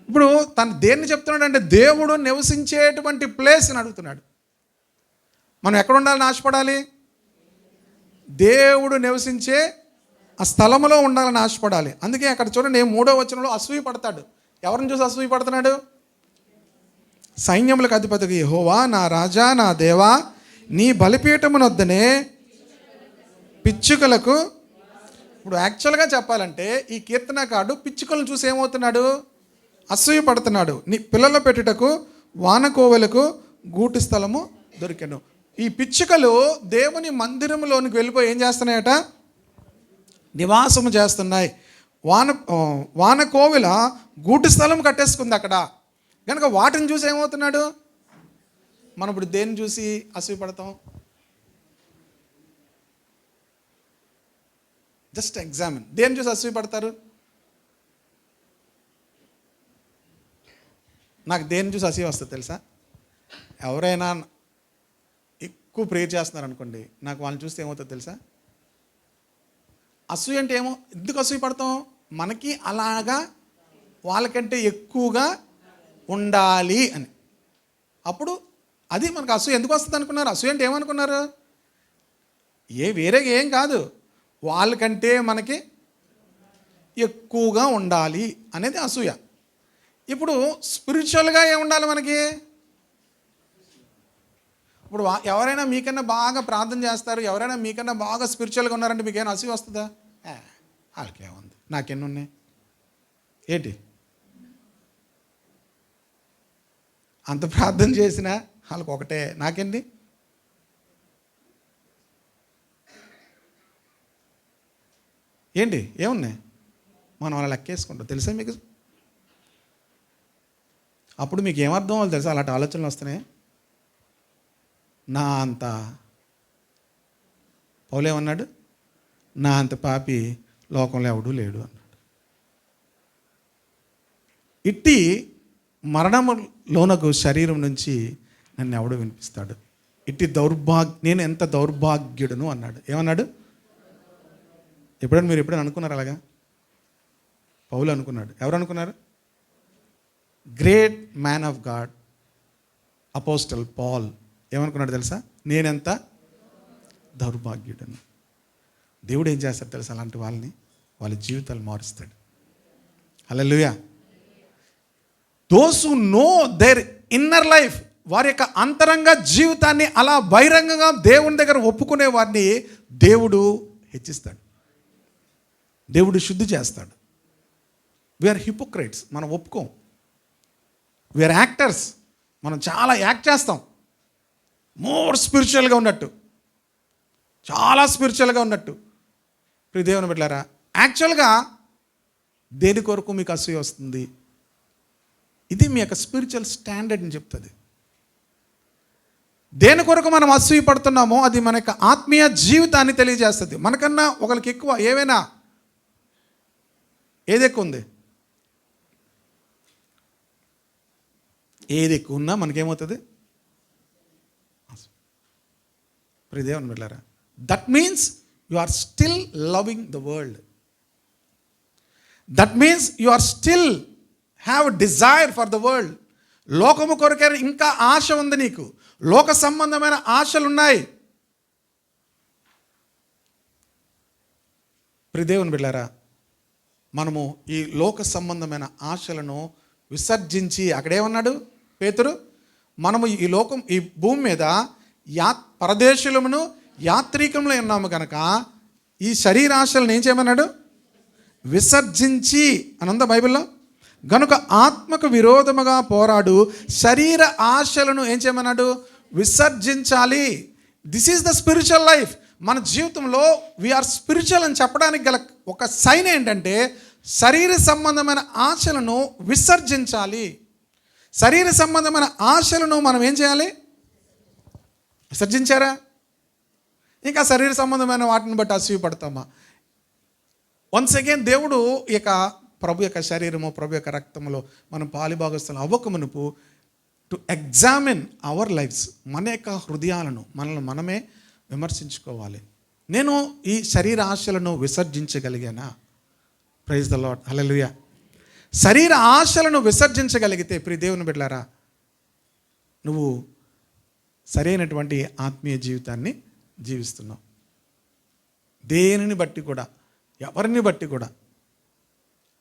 ఇప్పుడు తను దేన్ని చెప్తున్నాడు అంటే, దేవుడు నివసించేటువంటి ప్లేస్ అని అడుగుతున్నాడు. మనం ఎక్కడ ఉండాలని ఆశపడాలి? దేవుడు నివసించే ఆ స్థలంలో ఉండాలని ఆశపడాలి. అందుకే అక్కడ చూడండి 3వ వచనంలో అసూయ పడతాడు. ఎవరిని చూసి అసూయ పడుతున్నాడు? సైన్యములకు అధిపతికి యెహోవా నా రాజా నా దేవా నీ బలిపీఠమునొద్దనే పిచ్చుకలకు. ఇప్పుడు యాక్చువల్గా చెప్పాలంటే ఈ కీర్తనకారుడు పిచ్చుకలను చూసి ఏమవుతున్నాడు? అసూయ పడుతున్నాడు. నీ పిల్లల పెట్టుటకు వానకోవెలకు గూటి స్థలము దొరికెను. ఈ పిచ్చుకలు దేవుని మందిరంలోనికి వెళ్ళిపోయి ఏం చేస్తున్నాయట? నివాసము చేస్తున్నాయి. వానకోవెల గూటి స్థలం కట్టేసుకుంది అక్కడ. కనుక వాటిని చూసి ఏమవుతున్నాడు? మనం ఇప్పుడు దేన్ని చూసి అసూయ పడతాం? Just examine. దేన్ని చూసి అసూయ పడతారు? నాకు దేన్ని చూసి అసూయ వస్తుంది తెలుసా? ఎవరైనా ఎక్కువ ప్రేయర్ చేస్తున్నారు అనుకోండి, నాకు వాళ్ళని చూస్తే ఏమవుతుంది తెలుసా? అసూయ అంటే ఏమో, ఎందుకు అసూయ పడతాం? మనకి అలాగా వాళ్ళకంటే ఎక్కువగా ఉండాలి అని. అప్పుడు అది మనకు అసూయ ఎందుకు వస్తుంది అనుకున్నారు? అసూయ అంటే ఏమనుకున్నారు? వేరేగా ఏం కాదు, వాళ్ళకంటే మనకి ఎక్కువగా ఉండాలి అనేది అసూయ. ఇప్పుడు స్పిరిచువల్గా ఏముండాలి మనకి? ఇప్పుడు ఎవరైనా మీకన్నా బాగా ప్రార్థన చేస్తారు, ఎవరైనా మీకన్నా బాగా స్పిరిచువల్గా ఉన్నారంటే మీకు ఏమైనా అసూయ వస్తుందా? వాళ్ళకేముంది, నాకెన్ని ఉన్నాయి ఏంటి? అంత ప్రార్థన చేసినా వాళ్ళకి ఒకటే, నాకేంటి? ఏంటి ఏమున్నాయి? మనం అలా లెక్కేసుకుంటాం. తెలుసా మీకు? అప్పుడు మీకు ఏమర్థం అవ్వాలి తెలుసా? అలాంటి ఆలోచనలు వస్తున్నాయి. నా అంత పౌలేమన్నాడు, నా అంత పాపి లోకంలో ఎవడూ లేడు అన్నాడు. ఇట్టి మరణములోనకు శరీరం నుంచి నన్ను ఎవడు వినిపిస్తాడు? ఇట్టి నేను ఎంత దౌర్భాగ్యుడును అన్నాడు. ఏమన్నాడు? మీరు ఎప్పుడైనా అనుకున్నారు అలాగా? పౌలు అనుకున్నాడు. ఎవరు అనుకున్నారు? Great man of God apostle Paul ఏమనుకున్నాడు తెలుసా? నేనెంత దౌర్భాగ్యుడను. దేవుడు ఏం చేస్తాడు తెలుసా? అలాంటి వాళ్ళ జీవితాలు మారుస్తాడు. హల్లెలూయా. Those who know their inner life, వారి యొక్క అంతరంగ జీవితాన్ని అలా బహిరంగంగా దేవుని దగ్గర ఒప్పుకునే వారిని దేవుడు హెచ్చిస్తాడు, దేవుడు శుద్ధి చేస్తాడు. వీఆర్ హిపోక్రైట్స్, మనం ఒప్పుకోం. వీఆర్ యాక్టర్స్, మనం చాలా యాక్ట్ చేస్తాం. మోర్ స్పిరిచువల్గా ఉన్నట్టు, చాలా స్పిరిచువల్గా ఉన్నట్టు. ప్రియ దేవుని బిడ్డలారా, యాక్చువల్గా దేని కొరకు మీకు అసూయ వస్తుంది? ఇది మీ యొక్క స్పిరిచువల్ స్టాండర్డ్ని చెప్తుంది. దేని కొరకు మనం అసూయ పడుతున్నామో అది మన యొక్క ఆత్మీయ జీవితాన్ని తెలియజేస్తుంది. మనకన్నా ఒకరికి ఎక్కువ ఏవైనా ఏది ఎక్కువ ఉంది? ఏది ఎక్కువ ఉన్నా మనకేమవుతుంది? ప్రియ దేవుని బిడ్డలారా, that means you are still loving the world. That means you are still have desire for the world. లోకము కొరకే ఇంకా ఆశ ఉంది నీకు, లోక సంబంధమైన ఆశలు ఉన్నాయి. ప్రియ దేవుని బిడ్డలారా, మనము ఈ లోక సంబంధమైన ఆశలను విసర్జించి, అక్కడేమన్నాడు పేతురు? మనము ఈ భూమి మీద పరదేశులమును యాత్రికములు ఉన్నాము కనుక ఈ శరీరాశలను ఏం చేయమన్నాడు? విసర్జించి అని ఉందా బైబిల్లో. గనుక ఆత్మకు విరోధముగా పోరాడు శరీర ఆశలను ఏం చేయమన్నాడు? విసర్జించాలి. This is the spiritual life. మన జీవితంలో వీఆర్ స్పిరిచువల్ అని చెప్పడానికి గల ఒక సైన్ ఏంటంటే శరీర సంబంధమైన ఆశలను విసర్జించాలి. శరీర సంబంధమైన ఆశలను మనం ఏం చేయాలి? విసర్జించారా? ఇంకా శరీర సంబంధమైన వాటిని బట్టి అసూయ పడతామా? వన్స్ అగైన్ దేవుడు ఇక ప్రభు యొక్క శరీరము, ప్రభు యొక్క రక్తములో మనం పాలిభాగస్తులు అవ్వకమునుపు టు ఎగ్జామిన్ అవర్ లైఫ్స్, మన యొక్క హృదయాలను మనల్ని మనమే విమర్శించుకోవాలి. నేను ఈ శరీర ఆశలను విసర్జించగలిగానా? ప్రైజ్ ద లార్డ్, హల్లెలూయా. శరీర ఆశలను విసర్జించగలిగితే ప్రియ దేవుని బిడ్డలారా, నువ్వు సరైనటువంటి ఆత్మీయ జీవితాన్ని జీవిస్తున్నావు. దేనిని బట్టి కూడా, ఎవరిని బట్టి కూడా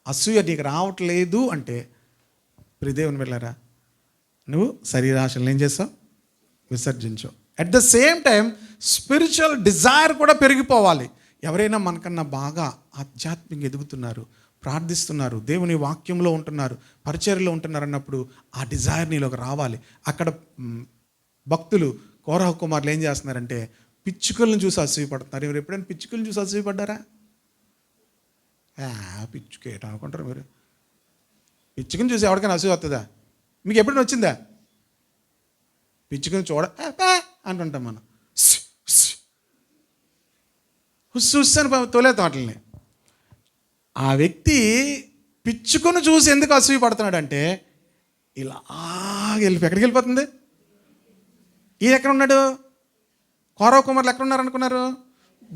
అసూయ నీకు రావట్లేదు అంటే ప్రియ దేవుని బిడ్డలారా, నువ్వు శరీరాశలను ఏం చేస్తావు? విసర్జించావు. At the same time spiritual desire కూడా పెరిగిపోవాలి. ఎవరైనా మనకన్నా బాగా ఆధ్యాత్మికంగా ఎదుగుతున్నారు, ప్రార్థిస్తున్నారు, దేవుని వాక్యంలో ఉంటున్నారు, పరిచర్యలో ఉంటున్నారు అన్నప్పుడు ఆ డిజైర్ నీలోకి రావాలి. అక్కడ భక్తులు కోరహ కుమారులు ఏం చేస్తున్నారంటే పిచ్చుకలను చూసి అసూయపడుతున్నారు. మీరు ఎప్పుడైనా పిచ్చుకలను చూసి అసూయపడ్డారా? పిచ్చుకేట అనుకుంటారు మీరు. పిచ్చుకని చూసి ఎవరికైనా అసూయ వస్తుందా? మీకు ఎప్పుడైనా వచ్చిందా? పిచ్చుకని అంటుంటాం మనం. హుస్సు అని తోలేతాం వాటిని. ఆ వ్యక్తి పిచ్చుకను చూసి ఎందుకు అసూయ పడుతున్నాడంటే ఇలా ఎక్కడికి వెళ్ళిపోతుంది. ఈయన ఎక్కడ ఉన్నాడు? కౌరవ కుమారులు ఎక్కడ ఉన్నారు అనుకున్నారు?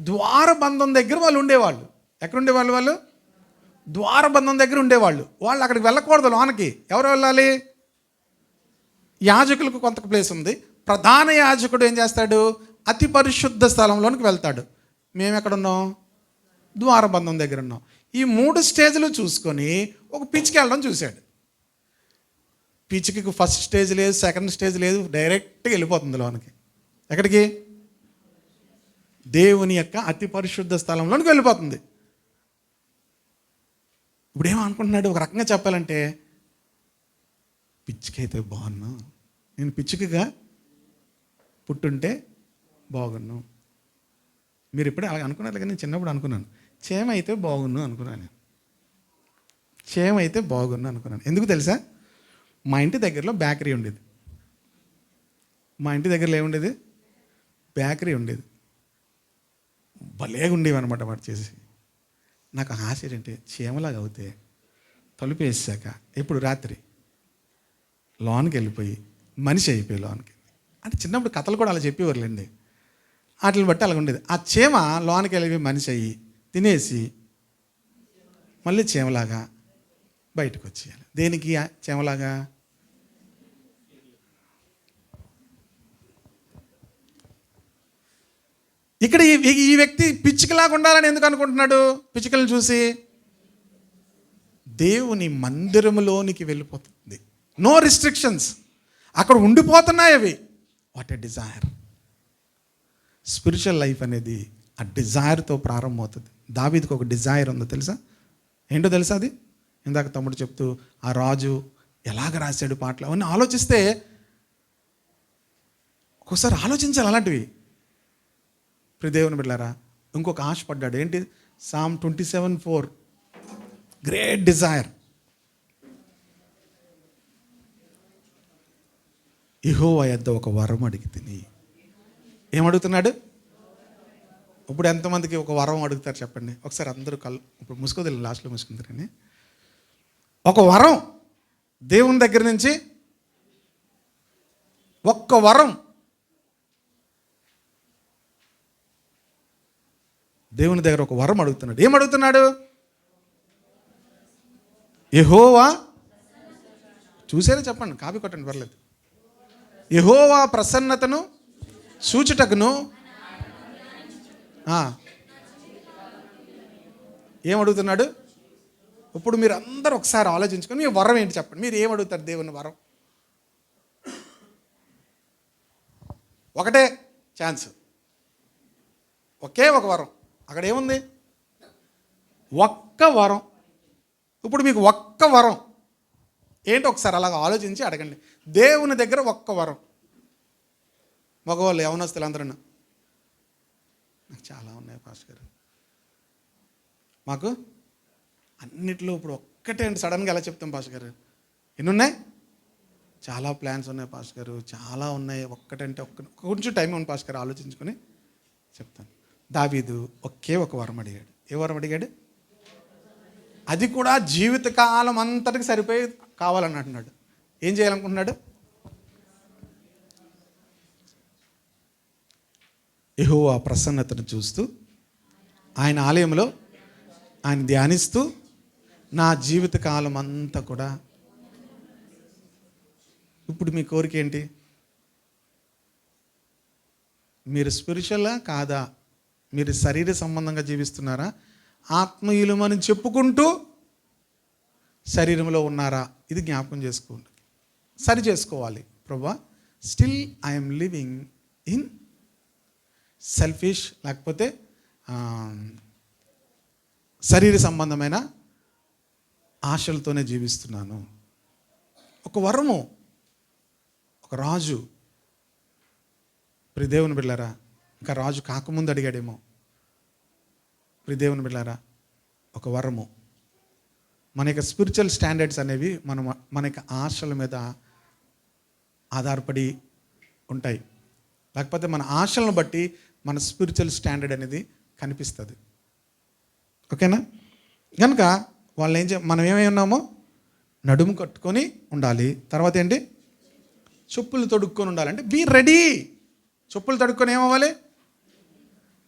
ద్వారబంధం దగ్గర వాళ్ళు ఉండేవాళ్ళు. ఎక్కడ ఉండేవాళ్ళు? వాళ్ళు ద్వారబంధం దగ్గర ఉండేవాళ్ళు. వాళ్ళు అక్కడికి వెళ్ళకూడదు లోనకి. ఎవరు వెళ్ళాలి? యాజకులకు కొంత ప్లేస్ ఉంది. ప్రధాన యాజకుడు ఏం చేస్తాడు? అతి పరిశుద్ధ స్థలంలోనికి వెళ్తాడు. మేము ఎక్కడున్నాం? ద్వారబంధం దగ్గర ఉన్నాం. ఈ 3 స్టేజ్లు చూసుకొని ఒక పిచ్చికి వెళ్ళడం చూశాడు. పిచ్చికి ఫస్ట్ స్టేజ్ లేదు, సెకండ్ స్టేజ్ లేదు, డైరెక్ట్గా వెళ్ళిపోతుంది లోనికి. ఎక్కడికి? దేవుని యొక్క అతి పరిశుద్ధ స్థలంలోనికి వెళ్ళిపోతుంది. ఇప్పుడు ఏమనుకుంటున్నాడు? ఒక రకంగా చెప్పాలంటే పిచ్చికైతే బాగున్నా, నేను పిచ్చికగా పుట్టుంటే బాగున్నాను. మీరు ఎప్పుడే అలా అనుకున్నారు కానీ నేను చిన్నప్పుడు అనుకున్నాను, క్షేమ అయితే బాగున్నాను అనుకున్నాను. క్షేమ అయితే బాగున్నాను అనుకున్నాను. ఎందుకు తెలుసా? మా ఇంటి దగ్గరలో బేకరీ ఉండేది. మా ఇంటి దగ్గరలో ఏముండేది? బేకరీ ఉండేది. భలేగా ఉండేవి అనమాట. వాటి చేసి నాకు ఆశ ఏంటంటే క్షేమలాగా అవుతే తలుపు వేసాక ఇప్పుడు రాత్రి లోనికి వెళ్ళిపోయి మనిషి అయిపోయి లోనికి. అంటే చిన్నప్పుడు కథలు కూడా అలా చెప్పేవారులేండి. వాటిని బట్టి అలా ఉండేది. ఆ చీమ లోనికి వెళ్ళిపోయి మనిషి అయ్యి తినేసి మళ్ళీ చీమలాగా బయటకు వచ్చేయాలి. దేనికి ఆ చీమలాగా? ఇక్కడ ఈ వ్యక్తి పిచ్చుకలాగా ఉండాలని ఎందుకు అనుకుంటున్నాడు? పిచ్చుకలను చూసి దేవుని మందిరములోనికి వెళ్ళిపోతుంది. నో రిస్ట్రిక్షన్స్, అక్కడ ఉండిపోతున్నాయి అవి. What a desire. Spiritual life అనేది ఆ డిజైర్తో ప్రారంభమవుతుంది. దావీదుకు ఒక డిజైర్ ఉందో తెలుసా? ఏంటో తెలుసా అది? ఇందాక తమ్ముడు చెప్తూ ఆ రాజు ఎలాగ రాశాడు పాటలు అవన్నీ ఆలోచిస్తే ఒక్కోసారి ఆలోచించాలి అలాంటివి. దేవుని బిడ్డలారా, ఇంకొక ఆశ పడ్డాడు. ఏంటి? Sam 27:4, great Dzire. యెహోవా యొద్ద ఒక వరం అడిగి తిని. ఏమడుగుతున్నాడు? ఇప్పుడు ఎంతమందికి ఒక వరం అడుగుతారు చెప్పండి ఒకసారి? అందరూ ఇప్పుడు ముసుకోదిల్లు, లాస్ట్లో ముసుకుంటారని. ఒక వరం దేవుని దగ్గర నుంచి, ఒక్క వరం దేవుని దగ్గర ఒక వరం అడుగుతున్నాడు. ఏమడుగుతున్నాడు? యెహోవా, చూసేదే చెప్పండి, కాపీ కొట్టండి పర్లేదు. యెహోవా ప్రసన్నతను సూచుటకును. ఏమడుగుతున్నాడు? ఇప్పుడు మీరు అందరూ ఒకసారి ఆలోచించుకొని మీ వరం ఏంటి చెప్పండి. మీరు ఏమడుగుతారు దేవుని వరం? ఒకటే ఛాన్స్, ఒకే ఒక వరం. అక్కడ ఏముంది? ఒక్క వరం. ఇప్పుడు మీకు ఒక్క వరం ఏంటి ఒకసారి అలాగ ఆలోచించి అడగండి. దేవుని దగ్గర ఒక్క వరం. మగవాళ్ళు యవనస్తులు అందరూ, నాకు చాలా ఉన్నాయి పాస్టర్ గారు, మాకు అన్నిట్లో ఇప్పుడు ఒక్కటే అండి. సడన్గా ఎలా చెప్తాం పాస్టర్ గారు? ఎన్ని ఉన్నాయి? చాలా ప్లాన్స్ ఉన్నాయి పాస్టర్ గారు, చాలా ఉన్నాయి. ఒక్కటంటే కొంచెం టైం ఉంది పాస్టర్ గారు, ఆలోచించుకొని చెప్తాను. దావీదు ఒకే ఒక వరం అడిగాడు. ఏ వరం అడిగాడు? అది కూడా జీవితకాలం అంతటికి సరిపోయి కావాలని అంటున్నాడు. ఏం చేయాలనుకుంటున్నాడు? యెహోవా ప్రసన్నతను చూస్తూ, ఆయన ఆలయంలో ఆయన ధ్యానిస్తూ నా జీవితకాలం అంతా కూడా. ఇప్పుడు మీ కోరిక ఏంటి? మీరు స్పిరిచువలా కాదా? మీరు శరీర సంబంధంగా జీవిస్తున్నారా? ఆత్మీయులమని చెప్పుకుంటూ శరీరంలో ఉన్నారా? ఇది జ్ఞాపకం చేసుకోండి, సరి చేసుకోవాలి. ప్రభువా, still I'm living in selfish, లేకపోతే శరీర సంబంధమైన ఆశలతోనే జీవిస్తున్నాను. ఒక వరము, ఒక రాజు, దేవుని బిడ్డలారా, ఇంకా రాజు కాకముందు అడిగాడేమో. దేవుని బిడ్డలారా, ఒక వరము. మన యొక్క స్పిరిచువల్ స్టాండర్డ్స్ అనేవి మన యొక్క ఆశల మీద ఆధారపడి ఉంటాయి. లేకపోతే మన ఆశలను బట్టి మన స్పిరిచువల్ స్టాండర్డ్ అనేది కనిపిస్తుంది. ఓకేనా? కనుక వాళ్ళు మనం ఏమై ఉన్నామో నడుము కట్టుకొని ఉండాలి. తర్వాత ఏంటి? చెప్పులు తొడుక్కొని ఉండాలి. అంటే బీ రెడీ. చెప్పులు తొడుక్కొని ఏమవ్వాలి?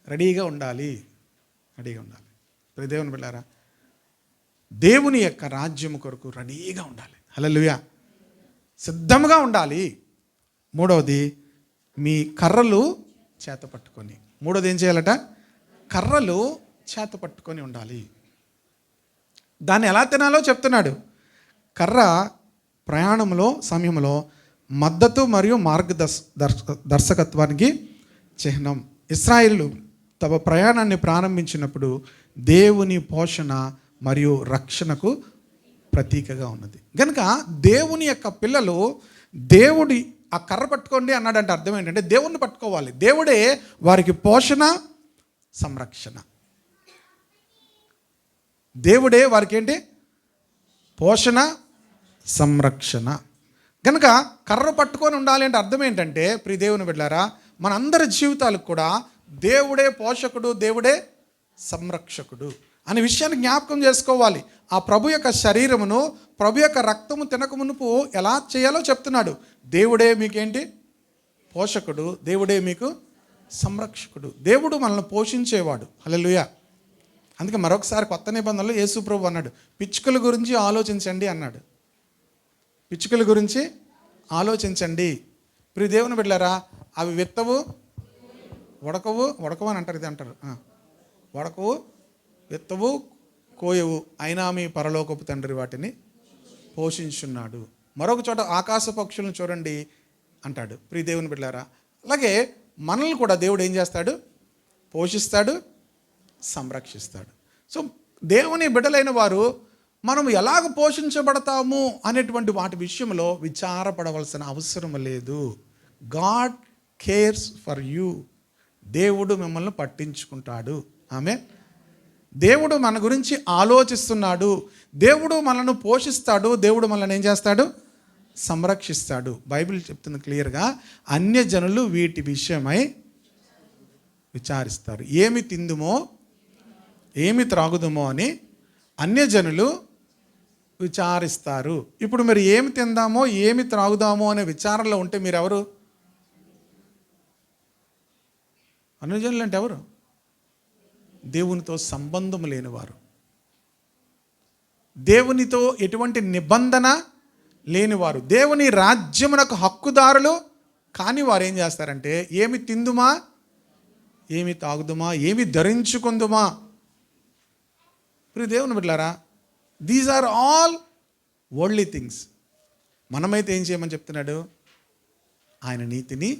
రెడీగా ఉండాలి. రెడీగా ఉండాలి. దేవుని బిడ్డలారా, దేవుని యొక్క రాజ్యం కొరకు రెడీగా ఉండాలి. హల్లెలూయా. సిద్ధంగా ఉండాలి. మూడవది, మీ కర్రలు చేత పట్టుకొని. మూడవది ఏం చేయాలట? కర్రలు చేత పట్టుకొని ఉండాలి. దాన్ని ఎలా తినాలో చెప్తున్నాడు. కర్ర ప్రయాణంలో సమయంలో మద్దతు మరియు మార్గదర్శకత్వానికి చిహ్నం. ఇశ్రాయేలు తమ ప్రయాణాన్ని ప్రారంభించినప్పుడు దేవుని పోషణ మరియు రక్షణకు ప్రతీకగా ఉన్నది. కనుక దేవుని యొక్క పిల్లలు దేవుడి ఆ కర్ర పట్టుకోండి అన్నాడంటే అర్థం ఏంటంటే దేవుణ్ణి పట్టుకోవాలి. దేవుడే వారికి పోషణ, సంరక్షణ. దేవుడే వారికి ఏంటి? పోషణ, సంరక్షణ. కనుక కర్ర పట్టుకొని ఉండాలి అంటే అర్థం ఏంటంటే, ప్రియ దేవుని బిడ్డలారా, మనందరి జీవితాలకు కూడా దేవుడే పోషకుడు, దేవుడే సంరక్షకుడు. అనే విషయాన్ని జ్ఞాపకం చేసుకోవాలి. ఆ ప్రభు యొక్క శరీరమును, ప్రభు యొక్క రక్తము తినక మునుపు ఎలా చేయాలో చెప్తున్నాడు. దేవుడే మీకేంటి? పోషకుడు. దేవుడే మీకు సంరక్షకుడు. దేవుడు మనల్ని పోషించేవాడు. హల్లెలూయా. అందుకే మరొకసారి కొత్త నిబంధనలో యేసు ప్రభు అన్నాడు, పిచ్చుకల గురించి ఆలోచించండి అన్నాడు. పిచ్చుకల గురించి ఆలోచించండి. ప్రియ దేవుని బిడ్డలారా, అవి విత్తవు, ఉడకవు అని అంటారు, ఇది అంటారు, ఉడకవు, విత్తవు, కోయవు, అయినా మీ పరలోకపు తండ్రి వాటిని పోషించున్నాడు. మరొక చోట ఆకాశ పక్షులను చూడండి అంటాడు. ప్రియ దేవుని బిడ్డలారా, అలాగే మనల్ని కూడా దేవుడు ఏం చేస్తాడు? పోషిస్తాడు, సంరక్షిస్తాడు. సో దేవుని బిడ్డలైన వారు మనం ఎలాగ పోషించబడతాము అనేటువంటి వాటి విషయంలో విచారపడవలసిన అవసరం లేదు. God cares for you. దేవుడు మిమ్మల్ని పట్టించుకుంటాడు. ఆమేన్. దేవుడు మన గురించి ఆలోచిస్తున్నాడు. దేవుడు మనల్ని పోషిస్తాడు. దేవుడు మనల్ని ఏం చేస్తాడు? సంరక్షిస్తాడు. బైబిల్ చెప్తుంది క్లియర్గా, అన్యజనులు వీటి విషయమై విచారిస్తారు. ఏమి తిందుమో ఏమి త్రాగుదుమో అని అన్యజనులు విచారిస్తారు. ఇప్పుడు మీరు ఏమి తిందామో ఏమి త్రాగుదామో అనే విచారణలో ఉంటే మీరు ఎవరు? అన్యజనులు అంటే ఎవరు? దేవునితో సంబంధం లేనివారు, దేవునితో ఎటువంటి నిబంధన లేనివారు, దేవుని రాజ్యమునకు హక్కుదారులు కానీ వారు ఏం చేస్తారంటే, ఏమి తిందుమా ఏమి తాగుదుమా ఏమి ధరించుకుందుమా. ప్రియ దేవుని బిడ్డలారా, these are all worldly things. మనమైతే ఏం చేయమని చెప్తున్నాడు? ఆయన నీతిని,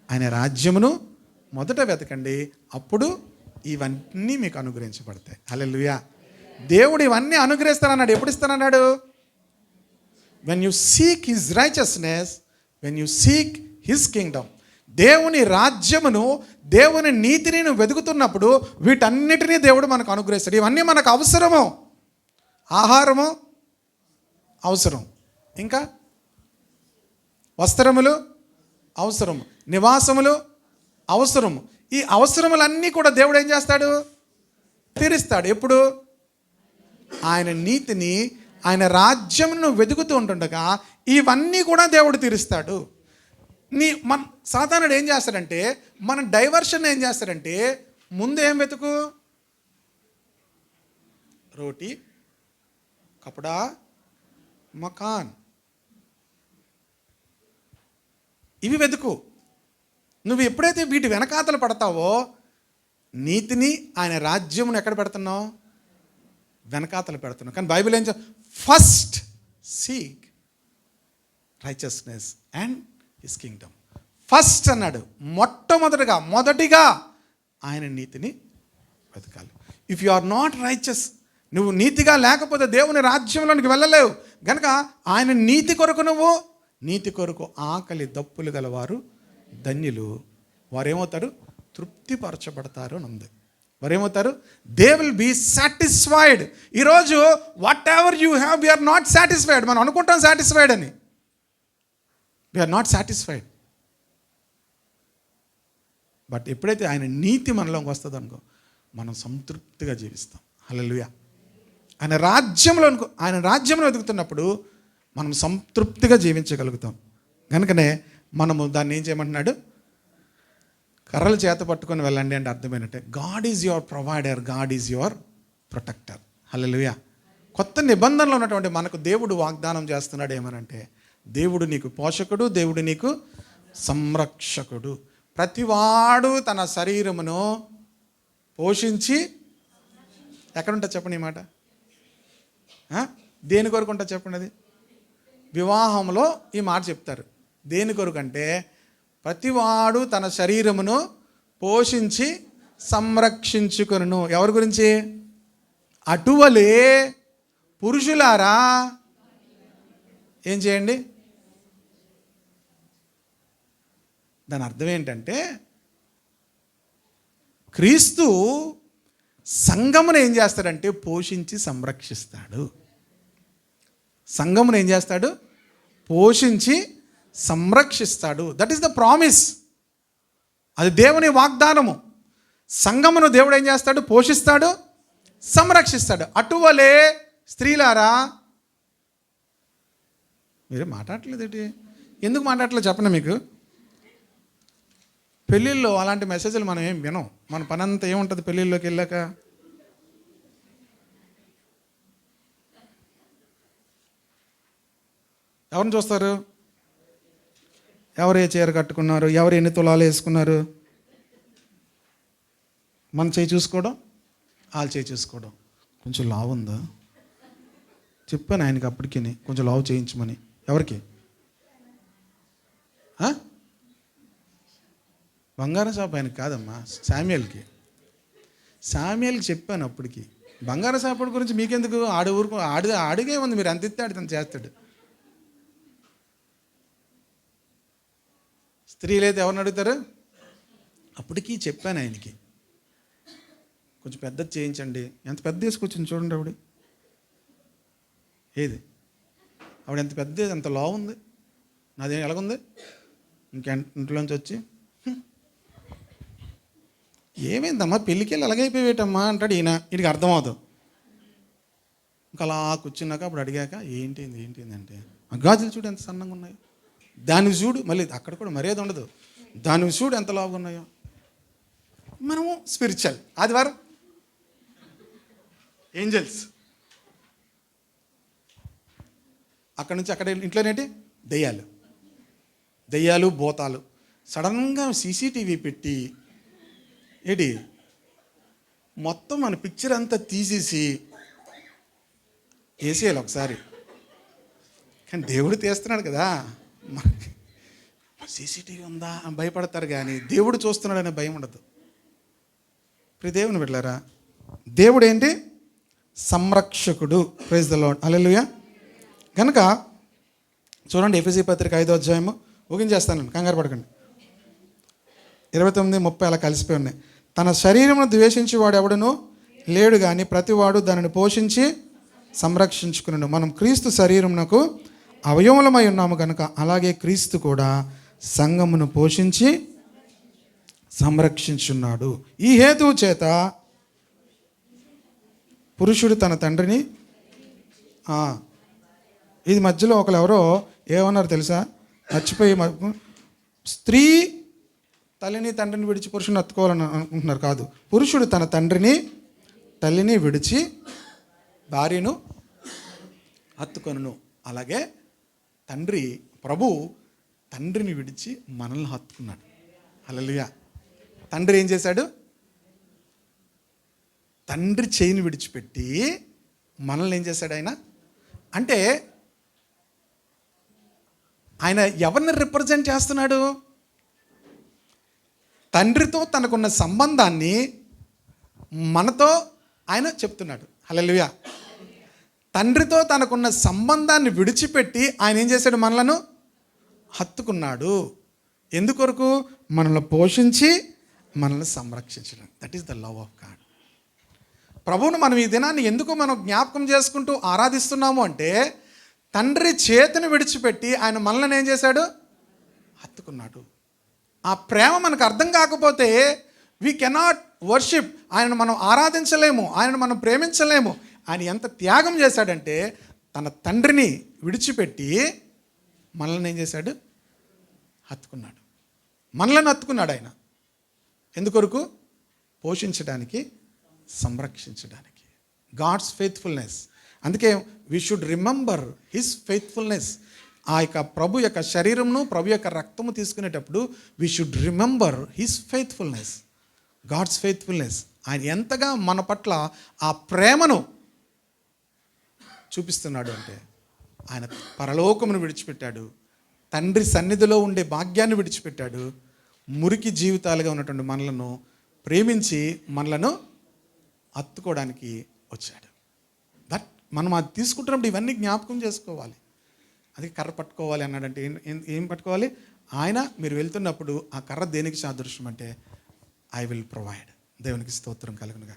ఆయన రాజ్యమును మొదట వెతకండి, అప్పుడు ఇవన్నీ మీకు అనుగ్రహించబడతాయి. హల్లెలూయా. దేవుడు ఇవన్నీ అనుగ్రహిస్తానన్నాడు. ఎప్పుడు ఇస్తానన్నాడు? When you seek his righteousness, when you seek his Kingdom. దేవుని రాజ్యమును, దేవుని నీతిని నువ్వు వెతుకుతున్నప్పుడు వీటన్నిటినీ దేవుడు మనకు అనుగ్రహిస్తాడు. ఇవన్నీ మనకు అవసరము. ఆహారము అవసరం, ఇంకా వస్త్రములు అవసరము, నివాసములు అవసరము. ఈ అవసరములన్నీ కూడా దేవుడు ఏం చేస్తాడు? తీరుస్తాడు. ఎప్పుడు? ఆయన నీతిని, ఆయన రాజ్యమును వెతుకుతూ ఉంటుండగా ఇవన్నీ కూడా దేవుడు తీరుస్తాడు. మన సాతానుడు ఏం చేస్తాడంటే, మన డైవర్షన్ ఏం చేస్తాడంటే, ముందు ఏం వెతుకు? రోటీ, కపడా, మకాన్, ఇవి వెతుకు. నువ్వు ఎప్పుడైతే వీటి వెనకాతలు పడతావో, నీతిని, ఆయన రాజ్యమును ఎక్కడ పెడుతున్నావు? వెనకాతలు పెడుతున్నావు. కానీ బైబిల్ ఏం first seek righteousness and his kingdom. First అన్నాడు, మొదటిగా ఆయన నీతిని వెతకాలి. If you are not righteous, నువ్వు నీతిగా లేకపోతే దేవుని రాజ్యంలోనికి వెళ్ళలేవు. కనుక ఆయన నీతి కొరకు, నువ్వు నీతి కొరకు ఆకలి దప్పులు గలవారు ధన్యులు. వారేమవుతారు? తృప్తిపరచబడతారు అని ఉంది. వారేమవుతారు? They will be satisfied. ఈరోజు whatever you have, we are not satisfied. మనం అనుకుంటాం సాటిస్ఫైడ్ అని, వీఆర్ నాట్ సాటిస్ఫైడ్. బట్ ఎప్పుడైతే ఆయన నీతి మనలోకి వస్తుంది అనుకో, మనం సంతృప్తిగా జీవిస్తాం. హల్లెలూయా. ఆయన రాజ్యంలో వెతుకుతున్నప్పుడు మనం సంతృప్తిగా జీవించగలుగుతాం. కనుకనే మనము దాన్ని ఏం చేయమంటున్నాడు? కర్రలు చేత పట్టుకొని వెళ్ళండి అంటే అర్థమైనట్టే. God is your provider, God is your protector. Hallelujah. కొత్త నిబంధనలో ఉన్నటువంటి మనకు దేవుడు వాగ్దానం చేస్తున్నాడు ఏమనంటే, దేవుడు నీకు పోషకుడు, దేవుడు నీకు సంరక్షకుడు. ప్రతివాడు తన శరీరమును పోషించి ఎక్కడుంటుంది చెప్పండి ఈ మాట? దేని కొరకు ఉంటుంది చెప్పండి? అది వివాహంలో ఈ మాట చెప్తారు. దేని కొరకు అంటే, ప్రతివాడు తన శరీరమును పోషించి సంరక్షించుకొనును. ఎవరి గురించి? అటువలే పురుషులారా ఏం చేయండి? దాని అర్థం ఏంటంటే, క్రీస్తు సంఘమును ఏం చేస్తాడంటే పోషించి సంరక్షిస్తాడు. సంఘమును ఏం చేస్తాడు? పోషించి సంరక్షిస్తాడు. That is the promise. అది దేవుని వాగ్దానము. సంఘమును దేవుడు ఏం చేస్తాడు? పోషిస్తాడు, సంరక్షిస్తాడు. అటువలే స్త్రీలారా, మీరే మాట్లాడట్లేదు ఏంటి? ఎందుకు మాట్లాడట్లేదు చెప్పండి. మీకు పెళ్ళిళ్ళలో అలాంటి మెసేజ్లు మనం ఏం వినం. మన పని అంతా ఏముంటుంది పెళ్ళిళ్ళలోకి వెళ్ళాక? ఎవరిని చూస్తారు? ఎవరు ఏ చీర కట్టుకున్నారు, ఎవరు ఎన్ని తులాలు వేసుకున్నారు, మన చేయి చూసుకోవడం, వాళ్ళు చేయి చూసుకోవడం. కొంచెం లావు ఉందా చెప్పాను ఆయనకి అప్పటికి, కొంచెం లావు చేయించమని. ఎవరికి? బంగారం షాప్ ఆయనకి కాదమ్మా, శామ్యుయల్కి చెప్పాను అప్పటికి. బంగారం షాప్ గురించి మీకెందుకు? ఊరుకు ఆడిగే ఉంది, మీరు ఎంత ఇస్తే ఆడి చేస్తాడు. స్త్రీలైతే ఎవరిని అడుగుతారు? అప్పటికి చెప్పాను ఆయనకి, కొంచెం పెద్దది చేయించండి. ఎంత పెద్ద తీసుకొచ్చింది చూడండి ఆవిడ. ఏది ఆవిడ ఎంత పెద్ద, ఎంత లావు ఉంది, నాదేం ఎలాగుంది. ఇంట్లోంచి వచ్చి ఏమైందమ్మా పెళ్ళికి వెళ్ళి ఎలాగైపోయేటమ్మా అంటాడు ఈయన. వీడికి అర్థమవుతుంది. ఇంకా అలా కూర్చున్నాక అప్పుడు అడిగాక ఏంటింది అంటే, ఆ గాజులు చూడు ఎంత సన్నంగా ఉన్నాయో, దానికి చూడు, మళ్ళీ అక్కడ కూడా మర్యాద ఉండదు, దానికి చూడు ఎంత లావుగా ఉన్నాయో. మనము స్పిరిచువల్, ఆదివారం ఏంజల్స్, అక్కడి నుంచి అక్కడ ఇంట్లోనేంటి దెయ్యాలు భూతాలు. సడన్గా సీసీటీవీ పెట్టి ఏంటి మొత్తం మన పిక్చర్ అంతా తీసేసి వేసేయాలి ఒకసారి. కానీ దేవుడు తీస్తున్నాడు కదా, సీసీటీవీ ఉందా అని భయపడతారు, కానీ దేవుడు చూస్తున్నాడనే భయం ఉండదు. ఇప్పుడు దేవుని బిడ్డలారా, దేవుడు ఏంటి? సంరక్షకుడు. ప్రైజ్ ద లార్డ్, హల్లెలూయా. కనుక చూడండి, ఎఫెసీ పత్రిక 5వ అధ్యాయము ముగించేస్తానండి, కంగారు పడకండి. 29, 30 అలా కలిసిపోయి ఉన్నాయి. తన శరీరమును ద్వేషించి వాడు ఎవడునూ లేడు, కానీ ప్రతివాడు దానిని పోషించి సంరక్షించుకున్నాడు. మనం క్రీస్తు శరీరమునకు అవయవములమై ఉన్నాము కనుక అలాగే క్రీస్తు కూడా సంఘమును పోషించి సంరక్షించున్నాడు. ఈ హేతువు చేత పురుషుడు తన తండ్రిని, ఇది మధ్యలో ఒకరు ఎవరో ఏమన్నారు తెలుసా, మర్చిపోయి, స్త్రీ తల్లిని తండ్రిని విడిచి పురుషుని హత్తుకోవాలని అనుకుంటున్నారు. కాదు, పురుషుడు తన తండ్రిని తల్లిని విడిచి భార్యను హత్తుకొనును. అలాగే ప్రభు తండ్రిని విడిచి మనల్ని హత్తుకున్నాడు. హల్లెలూయా. తండ్రి ఏం చేశాడు? తండ్రి చేయిని విడిచిపెట్టి మనల్ని ఏం చేశాడు ఆయన? అంటే ఆయన ఎవరిని రిప్రజెంట్ చేస్తున్నాడు? తండ్రితో తనకున్న సంబంధాన్ని మనతో ఆయన చెప్తున్నాడు. హల్లెలూయా. తండ్రితో తనకున్న సంబంధాన్ని విడిచిపెట్టి ఆయన ఏం చేశాడు? మనలను హత్తుకున్నాడు. ఎందుకొరకు? మనల్ని పోషించి మనల్ని సంరక్షించడం. That is the love of God. ప్రభువును మనం ఈ దినాన్ని ఎందుకు మనం జ్ఞాపకం చేసుకుంటూ ఆరాధిస్తున్నాము అంటే, తండ్రి చేతిని విడిచిపెట్టి ఆయన మనల్ని ఏం చేశాడు? హత్తుకున్నాడు. ఆ ప్రేమ మనకు అర్థం కాకపోతే వీ కెనాట్ వర్షిప్. ఆయనను మనం ఆరాధించలేము, ఆయనను మనం ప్రేమించలేము. ఆయన ఎంత త్యాగం చేశాడంటే, తన తండ్రిని విడిచిపెట్టి మనల్ని ఏం చేశాడు? హత్తుకున్నాడు. మనల్ని హత్తుకున్నాడు ఆయన. ఎందుకొరకు? పోషించడానికి, సంరక్షించడానికి. God's faithfulness. అందుకే we should remember his faithfulness. ఆ యొక్క ప్రభు యొక్క శరీరమును, ప్రభు యొక్క రక్తము తీసుకునేటప్పుడు we should remember his faithfulness, God's faithfulness. ఆయన ఎంతగా మన పట్ల ఆ ప్రేమను చూపిస్తున్నాడు అంటే, ఆయన పరలోకమును విడిచిపెట్టాడు, తండ్రి సన్నిధిలో ఉండే భాగ్యాన్ని విడిచిపెట్టాడు, మురికి జీవితాలుగా ఉన్నటువంటి మనలను ప్రేమించి మనలను హత్తుకోవడానికి వచ్చాడు. దట్ మనం అది తీసుకుంటున్నప్పుడు ఇవన్నీ జ్ఞాపకం చేసుకోవాలి. అది కర్ర పట్టుకోవాలి అన్నాడంటే ఏం పట్టుకోవాలి? ఆయన మీరు వెళ్తున్నప్పుడు ఆ కర్ర దేనికి సాదృశ్యం అంటే, ఐ విల్ ప్రొవైడ్. దేవునికి స్తోత్రం కలుగునుగా.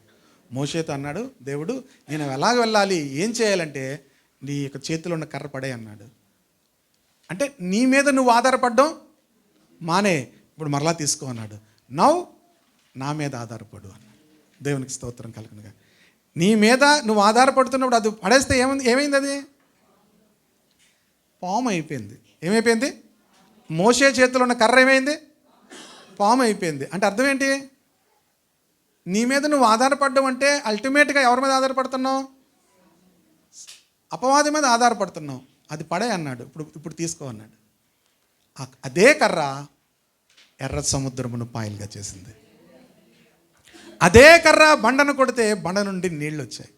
మోషేతో అన్నాడు దేవుడు, నేను ఎలాగ వెళ్ళాలి, ఏం చేయాలంటే నీ యొక్క చేతిలో ఉన్న కర్ర పడే అన్నాడు. అంటే నీ మీద నువ్వు ఆధారపడ్డం మానే, ఇప్పుడు మరలా తీసుకో అన్నాడు. నౌ నా మీద ఆధారపడు అన్నాడు. దేవునికి స్తోత్రం కలుగునుగా. నీ మీద నువ్వు ఆధారపడుతున్నప్పుడు అది పడేస్తే ఏమైంది అది? పాము అయిపోయింది. ఏమైపోయింది? మోషే చేతిలో ఉన్న కర్ర ఏమైంది? పాము అయిపోయింది. అంటే అర్థం ఏంటి? నీ మీద నువ్వు ఆధారపడడం అంటే అల్టిమేట్గా ఎవరి మీద ఆధారపడుతున్నావు? అపవాది మీద ఆధారపడుతున్నావు. అది పడే అన్నాడు. ఇప్పుడు తీసుకో అన్నాడు. అదే కర్ర ఎర్ర సముద్రమును పాయలుగా చేసింది. అదే కర్ర బండను కొడితే బండ నుండి నీళ్ళు వచ్చాయి.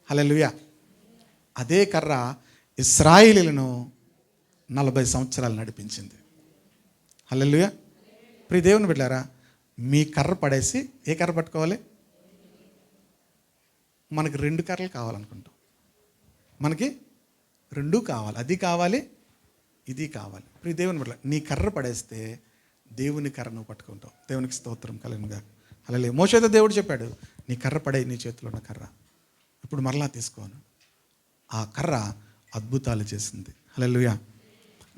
హల్లెలూయా. అదే కర్ర ఇశ్రాయేలీయులను 40 సంవత్సరాలు నడిపించింది. హల్లెలూయా. ప్రియ దేవుని బిడ్డలారా, మీ కర్ర పడేసి ఏ కర్ర పట్టుకోవాలి? మనకి 2 కర్రలు కావాలనుకుంటాం. మనకి 2 కావాలి. అది కావాలి, ఇది కావాలి. ప్రియ దేవుని బిడ్డలారా, నీ కర్ర పడేస్తే దేవుని కర్ర నువ్వు పట్టుకుంటావు. దేవునికి స్తోత్రం కలుగునుగా. హల్లెలూయా. మోషేతో దేవుడు చెప్పాడు, నీ కర్ర పడే, నీ చేతిలో ఉన్న కర్ర ఇప్పుడు మరలా తీసుకోను. ఆ కర్ర అద్భుతాలు చేసింది. హల్లెలూయా.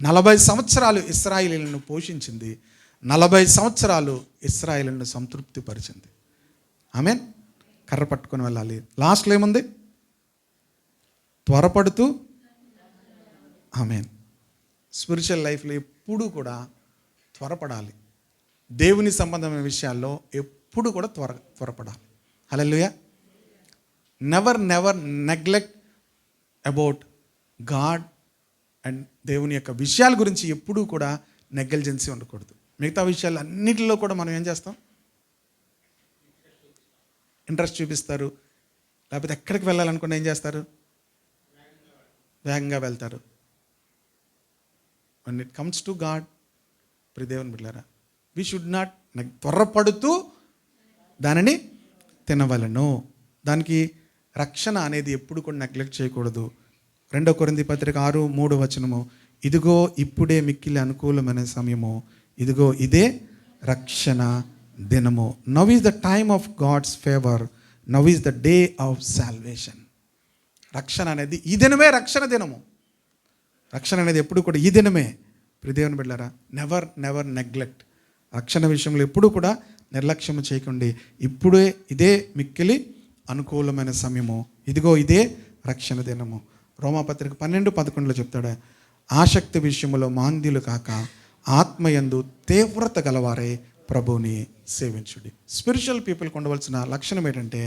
40 సంవత్సరాలు ఇశ్రాయేలీయులను పోషించింది. 40 సంవత్సరాలు ఇశ్రాయేలీయులను సంతృప్తి పరిచింది. ఆమేన్. కర్ర పట్టుకొని వెళ్ళాలి. లాస్ట్లో ఏముంది? త్వరపడుతూ. ఆమేన్. స్పిరిచువల్ లైఫ్లో ఎప్పుడూ కూడా త్వరపడాలి. దేవుని సంబంధమైన విషయాల్లో ఎప్పుడు కూడా త్వరపడాలి. Hallelujah. Never neglect about God and దేవుని యొక్క విషయాల గురించి ఎప్పుడూ కూడా నెగ్లిజెన్సీ ఉండకూడదు. మిగతా విషయాలు అన్నిటిలో కూడా మనం ఏం చేస్తాం? ఇంట్రెస్ట్ చూపిస్తారు. లేకపోతే ఎక్కడికి వెళ్ళాలనుకున్నా ఏం చేస్తారు? వేగంగా వెళ్తారు. when it comes to God, ప్రియ దేవుని బిడ్డలారా, వి షుడ్ నాట్ త్వరపడుతూ దానిని తినవలను. దానికి రక్షణ అనేది ఎప్పుడు కూడా నెగ్లెక్ట్ చేయకూడదు. 2 కొరింథీ పత్రిక 6:3 ఇదిగో ఇప్పుడే మిక్కిలి అనుకూలమైన సమయము, ఇదిగో ఇదే రక్షణ దినము. Now is the time of God's favour, now is the day of salvation. రక్షణ అనేది ఈ దినమే రక్షణ దినము. రక్షణ అనేది ఎప్పుడు కూడా ఈ దినమే. ప్రియ దేవుని బిడ్డలారా, నెవర్ నెగ్లెక్ట్. రక్షణ విషయంలో ఎప్పుడు కూడా నిర్లక్ష్యం చేయకండి. ఇప్పుడే ఇదే మిక్కిలి అనుకూలమైన సమయము, ఇదిగో ఇదే రక్షణ దినము. రోమాపత్రిక 12:11 చెప్తాడు, ఆసక్తి విషయంలో మాంద్యులు కాక ఆత్మయందు తీవ్రత గలవారే ప్రభువుని సేవించుడి. స్పిరిచువల్ పీపుల్కి ఉండవలసిన లక్షణం ఏంటంటే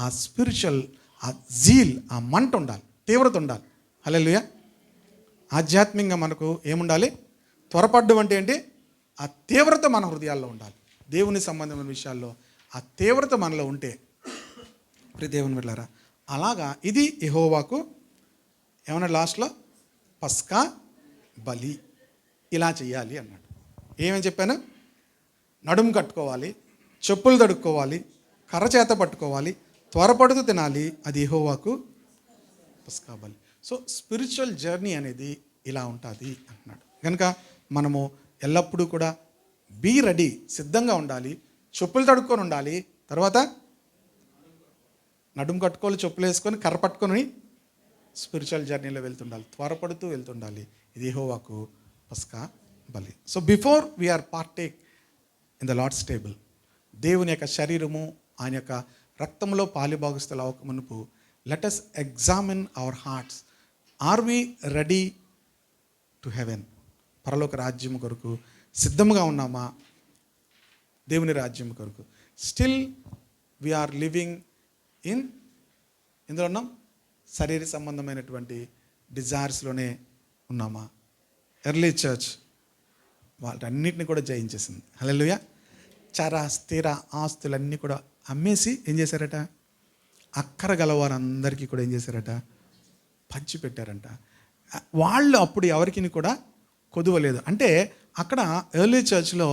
ఆ స్పిరిచువల్, ఆ జీల్, ఆ మంట ఉండాలి, తీవ్రత ఉండాలి. హల్లెలూయా. ఆధ్యాత్మికంగా మనకు ఏముండాలి? త్వరపడ్డం అంటే ఏంటి? ఆ తీవ్రత మన హృదయాల్లో ఉండాలి. దేవుని సంబంధమైన విషయాల్లో ఆ తీవ్రత మనలో ఉంటే, ప్రియ దేవుని బిడ్డలారా, అలాగా ఇది యెహోవాకు ఏమన్నా లాస్ట్లో పస్కా బలి ఇలా చెయ్యాలి అన్నాడు. ఏమని చెప్పాను? నడుము కట్టుకోవాలి, చెప్పులు తడుక్కోవాలి, కర్ర చేత పట్టుకోవాలి, త్వరపడుతూ తినాలి. అది యెహోవాకు పస్కా బలి. సో స్పిరిచువల్ జర్నీ అనేది ఇలా ఉంటుంది అంటున్నాడు. కనుక మనము ఎల్లప్పుడూ కూడా బీ రెడీ, సిద్ధంగా ఉండాలి. చెప్పులు తడుక్కొని ఉండాలి. తర్వాత నడుము కట్టుకోవాలి, చెప్పులు వేసుకొని కర్ర పట్టుకొని స్పిరిచువల్ జర్నీలో వెళ్తుండాలి, త్వరపడుతూ వెళ్తుండాలి. ఇది యెహోవాకు పస్కా బలి. So before we are partake in the Lord's table, దేవుని యొక్క శరీరము ఆయన యొక్క రక్తంలో పాలిభాగస్తులు అవ్వక మునుపు, let us examine our hearts. Are we ready to heaven? పరలోక రాజ్యం కొరకు సిద్ధంగా ఉన్నామా? దేవుని రాజ్యం కొరకు స్టిల్ వీఆర్ లివింగ్ ఇందులో ఉన్నాం, శరీర సంబంధమైనటువంటి డిజైర్స్లోనే ఉన్నామా? ఎర్లీ చర్చ్ వాటన్నిటిని కూడా జయించేసింది. హల్లెలూయా. చర స్థిర ఆస్తులన్నీ కూడా అమ్మేసి ఏం చేశారట? అక్కర గలవారందరికీ కూడా ఏం చేశారట? పంచి పెట్టారంట. వాళ్ళు అప్పుడు ఎవరికి కూడా కొదువలేదు. అంటే అక్కడ ఎర్లీ చర్చ్లో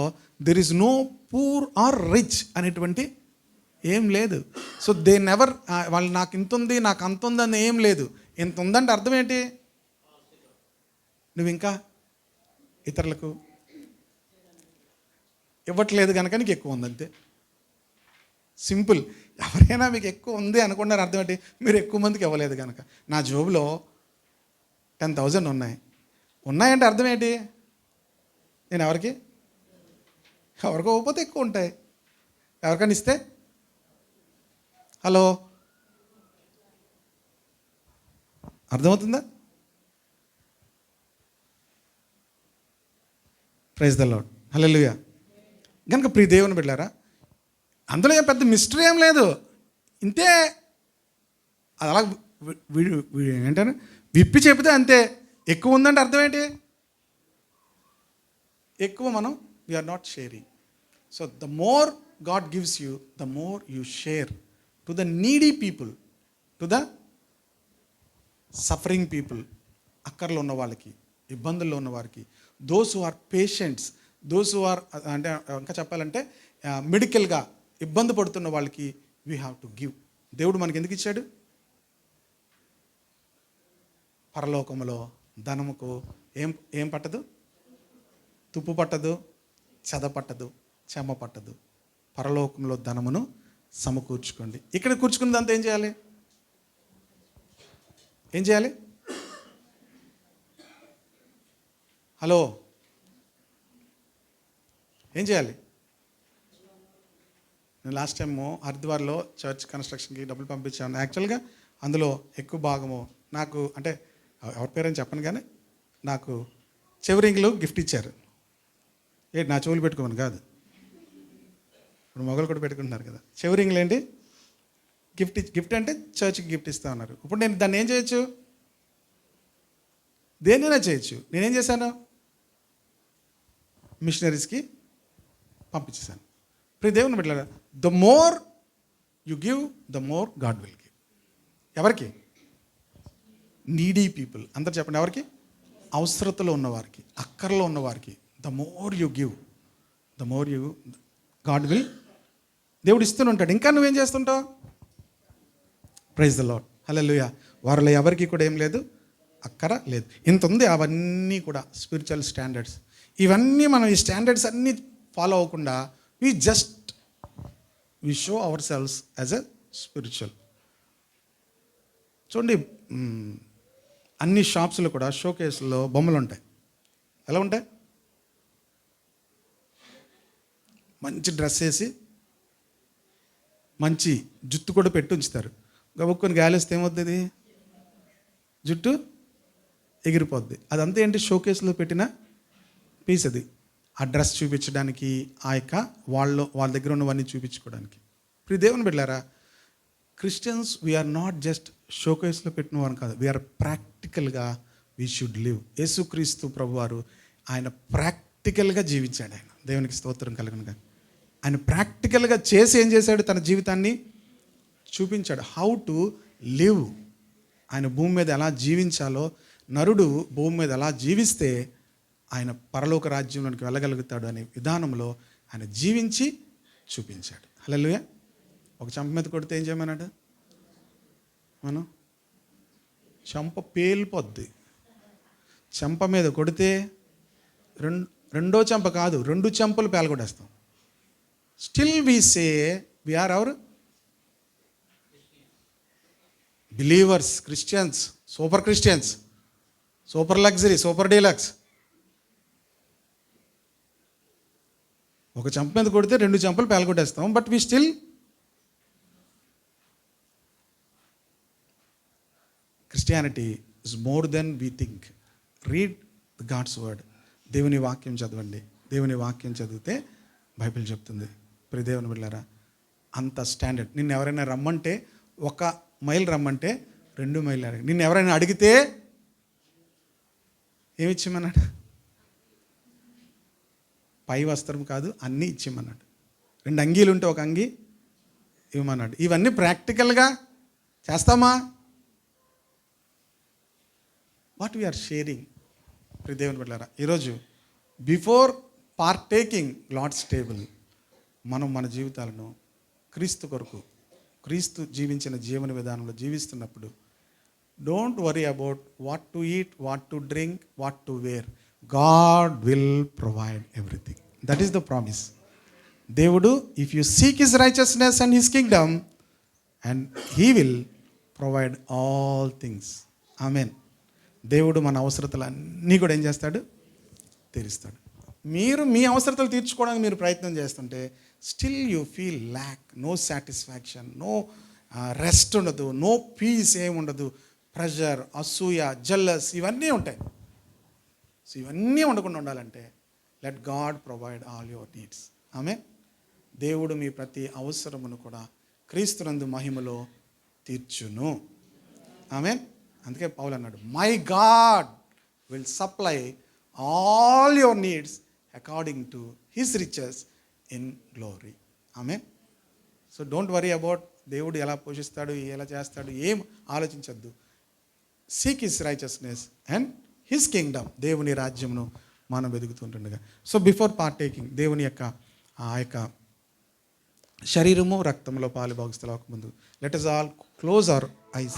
there is no poor or rich అనేటువంటి ఏం లేదు. సో దే నెవర్, వాళ్ళు నాకు ఇంత ఉంది, నాకు అంత ఉందని ఏం లేదు. ఇంత ఉందంటే అర్థం ఏంటి? నువ్వు ఇంకా ఇతరులకు ఇవ్వట్లేదు కనుక నీకు ఎక్కువ ఉంది, అంతే. సింపుల్. ఎవరైనా మీకు ఎక్కువ ఉంది అనుకున్నారు, అర్థం ఏంటి? మీరు ఎక్కువ మందికి ఇవ్వలేదు కనుక. నా జోబులో 10,000 ఉన్నాయంటే అర్థం ఏంటి? నేను ఎవరికి ఇవ్వకపోతే ఎక్కువ ఉంటాయి. ఎవరికైనా ఇస్తే, హలో అర్థమవుతుందా? ప్రైజ్ ద లార్డ్, హల్లెలూయా. కనుక ప్రియ దేవుని బిడ్డలారా, అందులో ఏం పెద్ద మిస్టరీ ఏం లేదు. ఇంతే, అది అలా ఏంటంటే విప్పి చెబితే అంతే. ఎక్కువ ఉందంటే అర్థం ఏంటి? ఎక్కువ మనం we are not sharing. So the more God gives you, the more you share to the needy people, to the suffering people, అక్కర్లో ఉన్న వాళ్ళకి, ఇబ్బందుల్లో ఉన్న వారికి, those who are patients, those who are, అంటే ఇంకా చెప్పాలంటే మెడికల్గా ఇబ్బంది పడుతున్న వాళ్ళకి వీ హ్యావ్ టు గివ్. దేవుడు మనకి ఎందుకు ఇచ్చాడు? పరలోకములో ధనముకు ఏం పట్టదు? తుప్పు పట్టదు, చెద పట్టదు, చెమ్మ పట్టదు. పరలోకంలో ధనమును సమకూర్చుకోండి. ఇక్కడ కూర్చుకున్నదంతా ఏం చేయాలి? ఏం చేయాలి? హలో, ఏం చేయాలి? నేను లాస్ట్ టైము హరిద్వార్లో చర్చ్ కన్స్ట్రక్షన్కి డబ్బులు పంపించాను. యాక్చువల్గా అందులో ఎక్కువ భాగము నాకు, అంటే ఎవరి పేరని చెప్పను కానీ, నాకు చెవిరింగ్లు గిఫ్ట్ ఇచ్చారు. నా చెవులు పెట్టుకోమని కాదు, ఇప్పుడు మొగలు కూడా పెట్టుకుంటున్నారు కదా. చెవిరింగ్లు ఏంటి? గిఫ్ట్ అంటే చర్చ్కి గిఫ్ట్ ఇస్తా ఉన్నారు. ఇప్పుడు నేను దాన్ని ఏం చేయొచ్చు? దేన్నైనా చేయొచ్చు. నేనేం చేశాను? మిషనరీస్కి పంపించేశాను. ఇప్పుడు దేవుని బిడ్డలారా, the more you give, the more God will give. ఎవరికి? Needy people. అందరు చెప్పండి, ఎవరికి? అవసరతలో ఉన్నవారికి, అక్కర్లో ఉన్నవారికి. The more you give, the more you God will. దేవుడు ఇస్తూనే ఉంటాడు. ఇంకా నువ్వేం చేస్తుంటావు? Praise the Lord, hallelujah. వారిలో ఎవరికి కూడా ఏం లేదు, అక్కర లేదు. ఇంత ఉంది. అవన్నీ కూడా స్పిరిచువల్ స్టాండర్డ్స్. ఇవన్నీ మనం ఈ స్టాండర్డ్స్ అన్నీ ఫాలో అవ్వకుండా we show ourselves as a spiritual. చూడండి, అన్ని షాప్స్లో కూడా షోకేస్లో బొమ్మలు ఉంటాయి. ఎలా ఉంటాయి? మంచి డ్రెస్ వేసి మంచి జుట్టు కూడా పెట్టి ఉంచుతారు. గబుక్కొని గాలిస్తే ఏమవుతుంది? జుట్టు ఎగిరిపోద్ది. అదంతా ఏంటి? షోకేస్లో పెట్టిన పీస్. అది ఆ డ్రెస్ చూపించడానికి, ఆ యొక్క వాళ్ళ దగ్గర ఉన్నవన్నీ చూపించుకోవడానికి. ఇప్పుడు దేవుని బిడ్డలారా, క్రిస్టియన్స్ వీఆర్ నాట్ జస్ట్ షోకేస్లో పెట్టిన వారు కాదు, వీఆర్ ప్రాక్టికల్గా వీ షుడ్ లివ్. యేసుక్రీస్తు ప్రభువారు ఆయన ప్రాక్టికల్గా జీవించాడు. ఆయన దేవునికి స్తోత్రం కలుగునుగా. ఆయన ప్రాక్టికల్గా చేసి ఏం చేశాడు? తన జీవితాన్ని చూపించాడు. How to live. ఆయన భూమి మీద ఎలా జీవించాలో, నరుడు భూమి మీద ఎలా జీవిస్తే ఆయన పరలోక రాజ్యంలోనికి వెళ్ళగలుగుతాడు అనే విధానంలో ఆయన జీవించి చూపించాడు. హల్లెలూయా. ఒక చెంప మీద కొడితే ఏం చేయమన్నాడు? మనం చెంప పేలిపోద్ది. చెంప మీద కొడితే రెండో చెంప కాదు, 2 చెంపలు పేలగొట్టేస్తాం. Still we say we are our believers, Christians, super Christians, super luxury, super deluxe. ఒక చెంప మీద కొడితే 2 చెంపలు పేలగొట్టేస్తాం. But we still Christianity is more than we think. Read the God's word. దేవుని వాక్యం చదవండి. దేవుని వాక్యం చదివితే బైబిల్ చెప్తుంది. ప్రియ దేవుని బిడ్డలారా, అంత స్టాండర్డ్. నిన్ను ఎవరైనా రమ్మంటే 1 మైల్ రమ్మంటే 2 మైళ్ళు అడిగి, నిన్ను ఎవరైనా అడిగితే ఏమిచ్చిమన్నాడు? పై వస్త్రం కాదు, అన్నీ ఇచ్చిమన్నాడు. 2 అంగీలు ఉంటే 1 అంగీ ఇవ్వమన్నాడు. ఇవన్నీ ప్రాక్టికల్గా చేస్తామా? What we are sharing. ప్రియ దేవుని బిడ్డలారా, ఈరోజు బిఫోర్ పార్టేకింగ్ లార్డ్స్ టేబుల్ మనం మన జీవితాలను క్రీస్తు కొరకు, క్రీస్తు జీవించిన జీవన విధానంలో జీవిస్తున్నప్పుడు don't worry about what to eat, what to drink, what to wear. God will provide everything. That is the promise. దేవుడు, if you seek his righteousness and his kingdom, and he will provide all things. Amen. దేవుడు మన అవసరతలు అన్నీ కూడా ఏం చేస్తాడు? తీరుస్తాడు. మీరు మీ అవసరతలు తీర్చుకోవడానికి మీరు ప్రయత్నం చేస్తుంటే still you feel lack, no satisfaction, no rest ఉండదు, నో పీస్ ఏమి ఉండదు. ప్రెషర్, అసూయ, జల్లస్ ఇవన్నీ ఉంటాయి. సో ఇవన్నీ ఉండకుండా ఉండాలంటే let God provide all your needs. ఆమె దేవుడు మీ ప్రతి అవసరమును కూడా క్రీస్తునందు మహిమలో తీర్చును. ఆమె అందుకే పౌలు అన్నాడు, my God will supply all your needs according to his riches in glory. ఆమె సో డోంట్ వరీ అబౌట్ దేవుడు ఎలా పోషిస్తాడు, ఎలా చేస్తాడు, ఏం ఆలోచించద్దు. Seek his righteousness and his kingdom, దేవుని రాజ్యమును మనం వెతుకుతుంటుండగా. సో బిఫోర్ పార్టేకింగ్, దేవుని యొక్క ఆ యొక్క శరీరము రక్తంలో పాలు భాగస్థలకు ముందు let us all close our eyes.